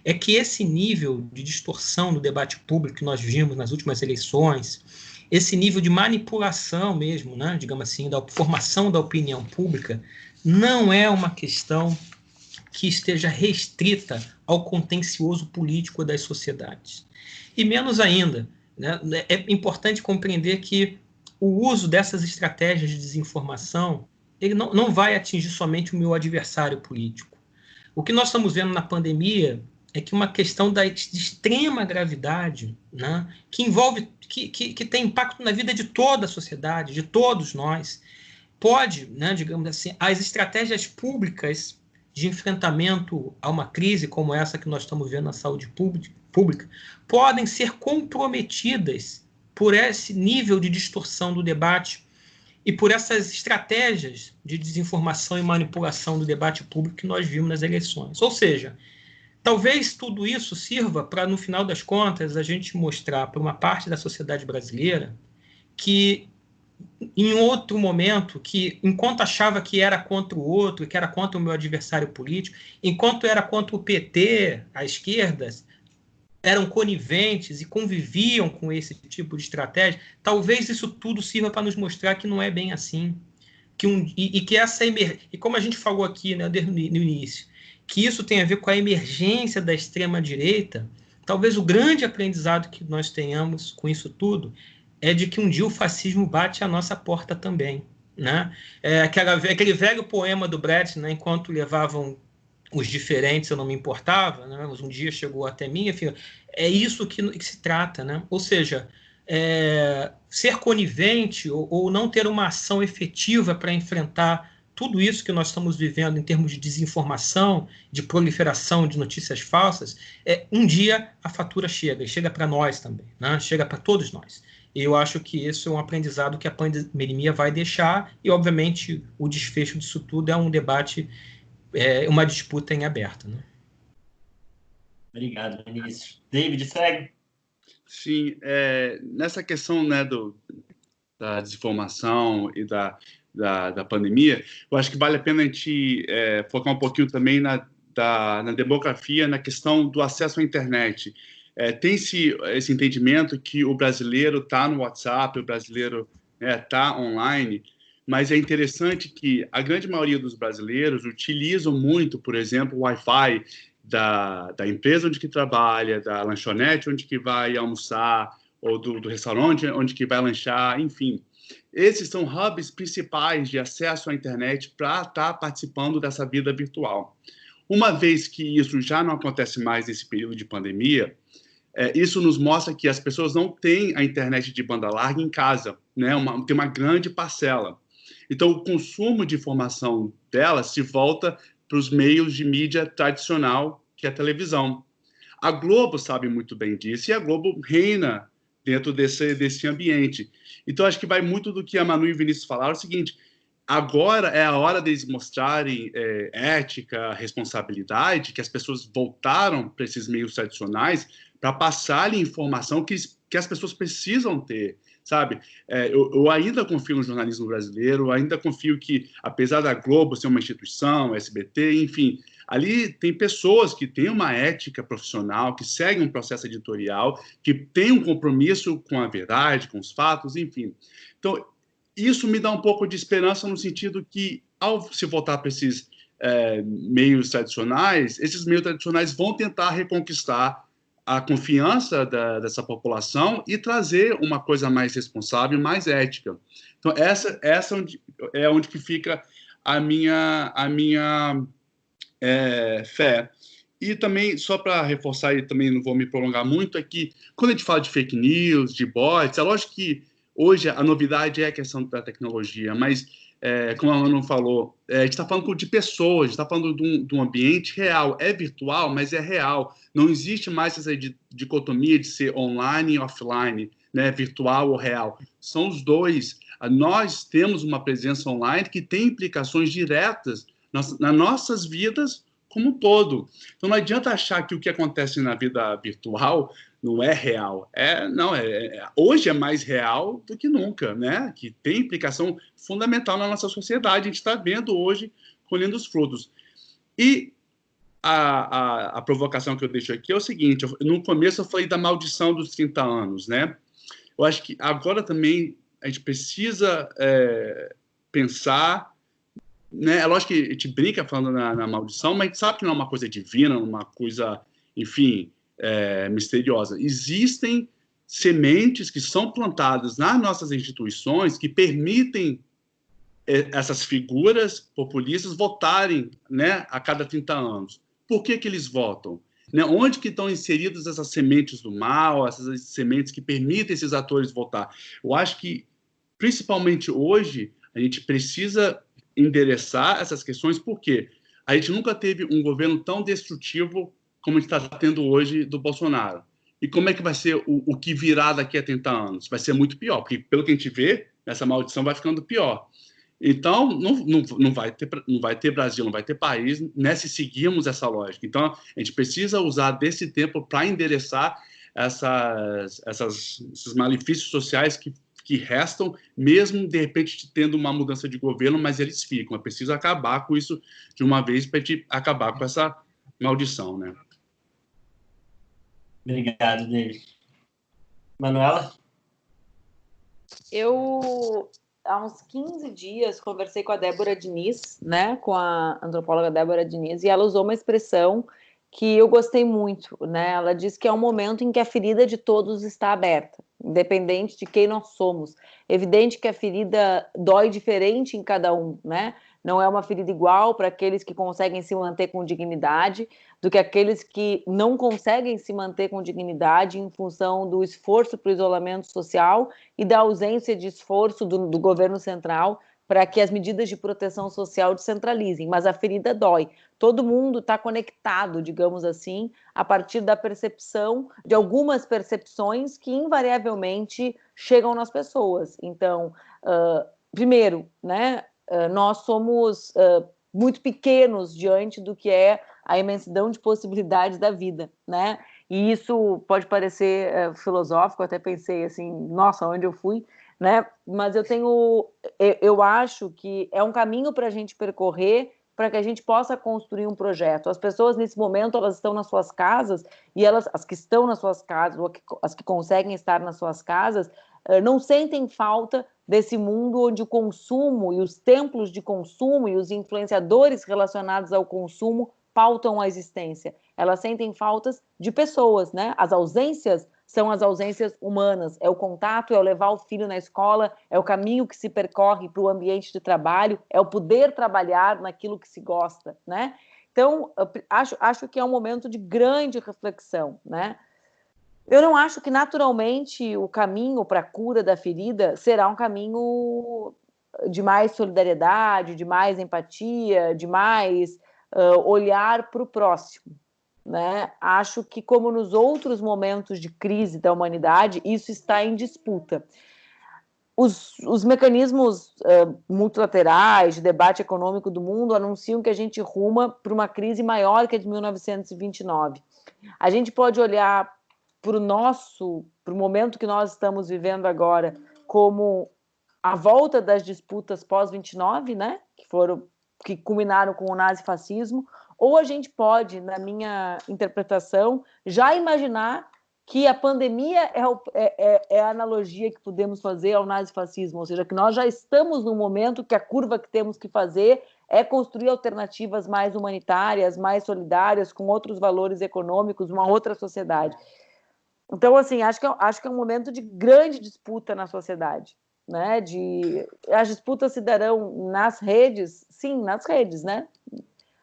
é que esse nível de distorção no debate público que nós vimos nas últimas eleições, esse nível de manipulação mesmo, né, digamos assim, da formação da opinião pública, não é uma questão que esteja restrita ao contencioso político das sociedades. E menos ainda, né, é importante compreender que o uso dessas estratégias de desinformação ele não vai atingir somente o meu adversário político. O que nós estamos vendo na pandemia é que uma questão de extrema gravidade, né, que envolve, que tem impacto na vida de toda a sociedade, de todos nós, pode, né, digamos assim, as estratégias públicas de enfrentamento a uma crise como essa que nós estamos vendo na saúde pública, podem ser comprometidas por esse nível de distorção do debate e por essas estratégias de desinformação e manipulação do debate público que nós vimos nas eleições. Ou seja, talvez tudo isso sirva para, no final das contas, a gente mostrar para uma parte da sociedade brasileira que, em outro momento, que enquanto achava que era contra o outro, que era contra o meu adversário político, enquanto era contra o PT, a esquerda, eram coniventes e conviviam com esse tipo de estratégia, talvez isso tudo sirva para nos mostrar que não é bem assim. E como a gente falou aqui, né, no início, que isso tem a ver com a emergência da extrema-direita, talvez o grande aprendizado que nós tenhamos com isso tudo é de que um dia o fascismo bate à nossa porta também. Né? Aquele velho poema do Brecht, né, enquanto levavam os diferentes, eu não me importava, né? Mas um dia chegou até mim, enfim, é isso que se trata. Né? Ou seja, ser conivente ou não ter uma ação efetiva para enfrentar tudo isso que nós estamos vivendo em termos de desinformação, de proliferação de notícias falsas, um dia a fatura chega para nós também, né? Chega para todos nós. E eu acho que isso é um aprendizado que a pandemia vai deixar e, obviamente, o desfecho disso tudo é um debate, uma disputa em aberto. Né? Obrigado, Vinícius. David, segue. Sim, nessa questão, né, desinformação e da pandemia, eu acho que vale a pena a gente focar um pouquinho também na demografia, na questão do acesso à internet. Tem-se esse entendimento que o brasileiro está no WhatsApp, o brasileiro está online, mas é interessante que a grande maioria dos brasileiros utilizam muito, por exemplo, o Wi-Fi da empresa onde que trabalha, da lanchonete onde que vai almoçar, ou do restaurante onde que vai lanchar, enfim. Esses são hubs principais de acesso à internet para estar participando dessa vida virtual. Uma vez que isso já não acontece mais nesse período de pandemia, isso nos mostra que as pessoas não têm a internet de banda larga em casa, né? Tem uma grande parcela. Então, o consumo de informação dela se volta para os meios de mídia tradicional, que é a televisão. A Globo sabe muito bem disso, e a Globo reina dentro desse ambiente. Então, acho que vai muito do que a Manu e o Vinícius falaram, é o seguinte: agora é a hora deles mostrarem ética, responsabilidade, que as pessoas voltaram para esses meios tradicionais para passarem informação que as pessoas precisam ter, sabe? Eu ainda confio no jornalismo brasileiro, eu ainda confio que, apesar da Globo ser uma instituição, SBT, enfim, ali tem pessoas que têm uma ética profissional, que seguem um processo editorial, que têm um compromisso com a verdade, com os fatos, enfim. Então, isso me dá um pouco de esperança no sentido que, ao se voltar para esses meios tradicionais, esses meios tradicionais vão tentar reconquistar a confiança dessa população e trazer uma coisa mais responsável, mais ética. Então, essa é onde que fica a minha fé. E também, só para reforçar, e também não vou me prolongar muito, é que quando a gente fala de fake news, de bots, é lógico que hoje a novidade é a questão da tecnologia, mas, como a Manu falou, a gente está falando de pessoas, a gente está falando de um ambiente real. É virtual, mas é real. Não existe mais essa dicotomia de ser online e offline, né? Virtual ou real. São os dois. Nós temos uma presença online que tem implicações diretas nas nossas vidas como um todo. Então, não adianta achar que o que acontece na vida virtual não é real. Hoje é mais real do que nunca, né? Que tem implicação fundamental na nossa sociedade. A gente está vendo hoje, colhendo os frutos. E a provocação que eu deixo aqui é o seguinte: no começo eu falei da maldição dos 30 anos, né? Eu acho que agora também a gente precisa pensar, né? É lógico que a gente brinca falando na maldição, mas a gente sabe que não é uma coisa divina, uma coisa, enfim, misteriosa. Existem sementes que são plantadas nas nossas instituições que permitem essas figuras populistas votarem, né, a cada 30 anos. Por que eles votam? Né? Onde que estão inseridas essas sementes do mal, essas sementes que permitem esses atores votar? Eu acho que, principalmente hoje, a gente precisa endereçar essas questões, porque a gente nunca teve um governo tão destrutivo como a gente está tendo hoje do Bolsonaro. E como é que vai ser o que virá daqui a 30 anos? Vai ser muito pior, porque, pelo que a gente vê, essa maldição vai ficando pior. Então, não vai ter Brasil, não vai ter país, né, se seguirmos essa lógica. Então, a gente precisa usar desse tempo para endereçar esses malefícios sociais que restam, mesmo, de repente, tendo uma mudança de governo, mas eles ficam. É preciso acabar com isso de uma vez para a gente acabar com essa maldição, né? Obrigado, David. Manuela? Há uns 15 dias, conversei com a Débora Diniz, né, com a antropóloga Débora Diniz, e ela usou uma expressão que eu gostei muito, né? Ela diz que é um momento em que a ferida de todos está aberta, independente de quem nós somos. Evidente que a ferida dói diferente em cada um, né? Não é uma ferida igual para aqueles que conseguem se manter com dignidade do que aqueles que não conseguem se manter com dignidade em função do esforço para o isolamento social e da ausência de esforço do governo central para que as medidas de proteção social descentralizem. Mas a ferida dói. Todo mundo está conectado, digamos assim, a partir da percepção, de algumas percepções que invariavelmente chegam nas pessoas. Então, primeiro, né, nós somos muito pequenos diante do que é a imensidão de possibilidades da vida, né? E isso pode parecer filosófico, eu até pensei assim, nossa, onde eu fui, né? Mas eu acho que é um caminho para a gente percorrer, para que a gente possa construir um projeto. As pessoas, nesse momento, elas estão nas suas casas, e as que estão nas suas casas, ou as que conseguem estar nas suas casas, não sentem falta desse mundo onde o consumo e os templos de consumo e os influenciadores relacionados ao consumo pautam a existência. Elas sentem faltas de pessoas, né? As ausências são as ausências humanas, é o contato, é o levar o filho na escola, é o caminho que se percorre para o ambiente de trabalho, é o poder trabalhar naquilo que se gosta, né? Então, acho que é um momento de grande reflexão, né? Eu não acho que naturalmente o caminho para a cura da ferida será um caminho de mais solidariedade, de mais empatia, de mais olhar para o próximo, né? Acho que, como nos outros momentos de crise da humanidade, isso está em disputa. Os mecanismos multilaterais de debate econômico do mundo anunciam que a gente ruma para uma crise maior que a de 1929. A gente pode olhar para o momento que nós estamos vivendo agora como a volta das disputas pós-29, né? Que culminaram com o nazifascismo, ou a gente pode, na minha interpretação, já imaginar que a pandemia é a analogia que podemos fazer ao nazifascismo, ou seja, que nós já estamos num momento que a curva que temos que fazer é construir alternativas mais humanitárias, mais solidárias, com outros valores econômicos, uma outra sociedade. Então, assim, acho que é um momento de grande disputa na sociedade, né? As disputas se darão nas redes, sim, nas redes, né?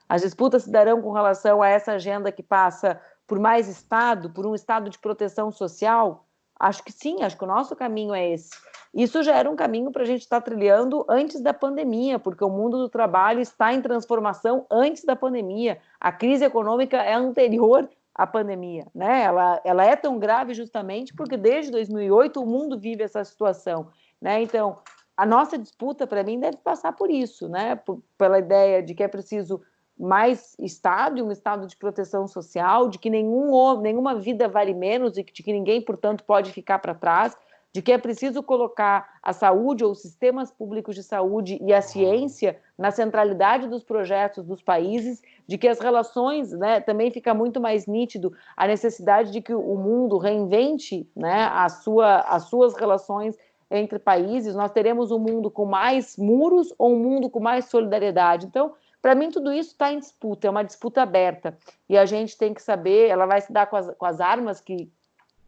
As disputas se darão com relação a essa agenda que passa por mais Estado, por um Estado de proteção social? Acho que sim, acho que o nosso caminho é esse. Isso já era um caminho para a gente estar trilhando antes da pandemia, porque o mundo do trabalho está em transformação antes da pandemia. A crise econômica é anterior à pandemia, né? Ela é tão grave justamente porque desde 2008 o mundo vive essa situação, né? Então, a nossa disputa, para mim, deve passar por isso, né? Pela ideia de que é preciso mais Estado, um Estado de proteção social, de que nenhuma vida vale menos e de que ninguém, portanto, pode ficar para trás, de que é preciso colocar a saúde ou os sistemas públicos de saúde e a ciência na centralidade dos projetos dos países, de que as relações, né, também fica muito mais nítido a necessidade de que o mundo reinvente, né, as suas relações entre países. Nós teremos um mundo com mais muros ou um mundo com mais solidariedade? Então, para mim, tudo isso está em disputa, é uma disputa aberta. E a gente tem que saber, ela vai se dar com as armas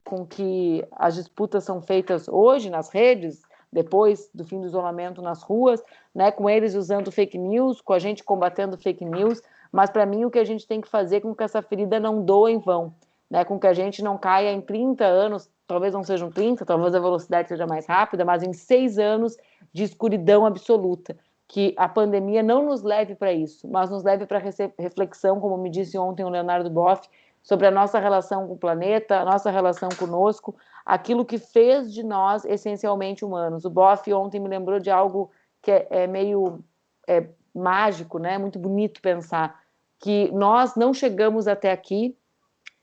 com que as disputas são feitas hoje nas redes, depois do fim do isolamento nas ruas, né, com eles usando fake news, com a gente combatendo fake news. Mas, para mim, o que a gente tem que fazer é com que essa ferida não doa em vão, né, com que a gente não caia em 30 anos, talvez não sejam 30, talvez a velocidade seja mais rápida, mas em 6 anos de escuridão absoluta. Que a pandemia não nos leve para isso, mas nos leve para reflexão, como me disse ontem o Leonardo Boff, sobre a nossa relação com o planeta, a nossa relação conosco, aquilo que fez de nós essencialmente humanos. O Boff ontem me lembrou de algo que é meio mágico, né? Muito bonito pensar, que nós não chegamos até aqui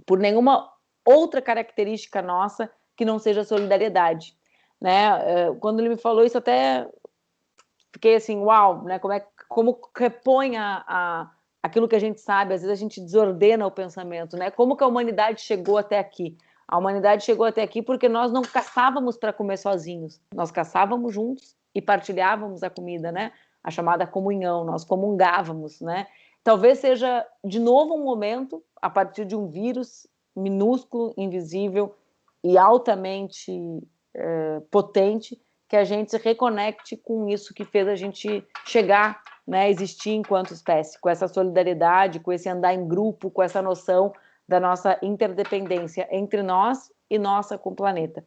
por nenhuma outra característica nossa que não seja solidariedade, né? Quando ele me falou isso, até fiquei assim, uau, né? Como repõe aquilo que a gente sabe, às vezes a gente desordena o pensamento, né? Como que a humanidade chegou até aqui? A humanidade chegou até aqui porque nós não caçávamos para comer sozinhos, nós caçávamos juntos e partilhávamos a comida, né? A chamada comunhão, nós comungávamos, né? Talvez seja de novo um momento, a partir de um vírus minúsculo, invisível e altamente potente, que a gente se reconecte com isso que fez a gente chegar, né, existir enquanto espécie, com essa solidariedade, com esse andar em grupo, com essa noção da nossa interdependência entre nós e nossa com o planeta.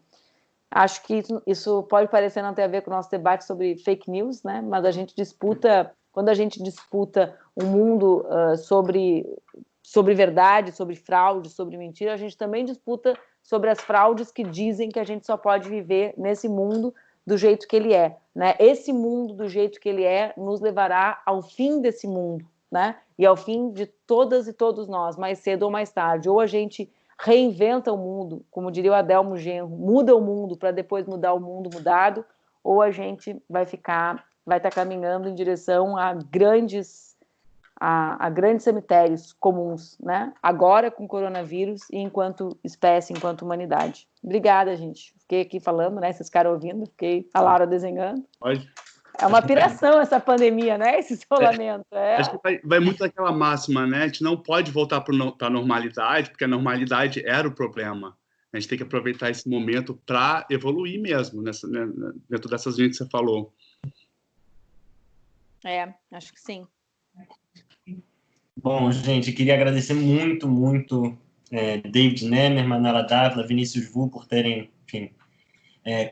Acho que isso pode parecer não ter a ver com o nosso debate sobre fake news, né, mas a gente disputa, quando a gente disputa um mundo sobre verdade, sobre fraude, sobre mentira, a gente também disputa sobre as fraudes que dizem que a gente só pode viver nesse mundo do jeito que ele é, né? Esse mundo do jeito que ele é nos levará ao fim desse mundo, né? E ao fim de todas e todos nós, mais cedo ou mais tarde. Ou a gente reinventa o mundo, como diria o Adelmo Genro, muda o mundo para depois mudar o mundo mudado, ou a gente vai estar caminhando em direção a grandes cemitérios comuns, né? Agora com o coronavírus e enquanto espécie, enquanto humanidade. Obrigada, gente. Fiquei aqui falando, né? Vocês ficaram ouvindo, fiquei a Laura desenhando. É uma piração essa pandemia, né? Esse isolamento. Acho que vai muito daquela máxima, né? A gente não pode voltar para a normalidade, porque a normalidade era o problema. A gente tem que aproveitar esse momento para evoluir mesmo, dentro dessas linhas que você falou. Acho que sim. Bom, gente, queria agradecer muito, muito David Nemer, Manuela Dávila, Vinícius Vu por terem, enfim,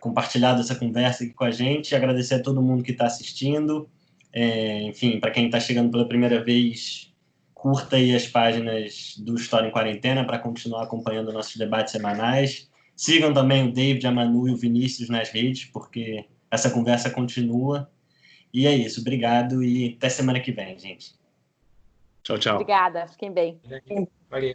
compartilhado essa conversa aqui com a gente. Agradecer a todo mundo que está assistindo. Enfim, para quem está chegando pela primeira vez, curta aí as páginas do História em Quarentena para continuar acompanhando nossos debates semanais. Sigam também o David, a Manu e o Vinícius nas redes, porque essa conversa continua. E é isso. Obrigado e até semana que vem, gente. Tchau, tchau. Obrigada. Fiquem bem. Valeu.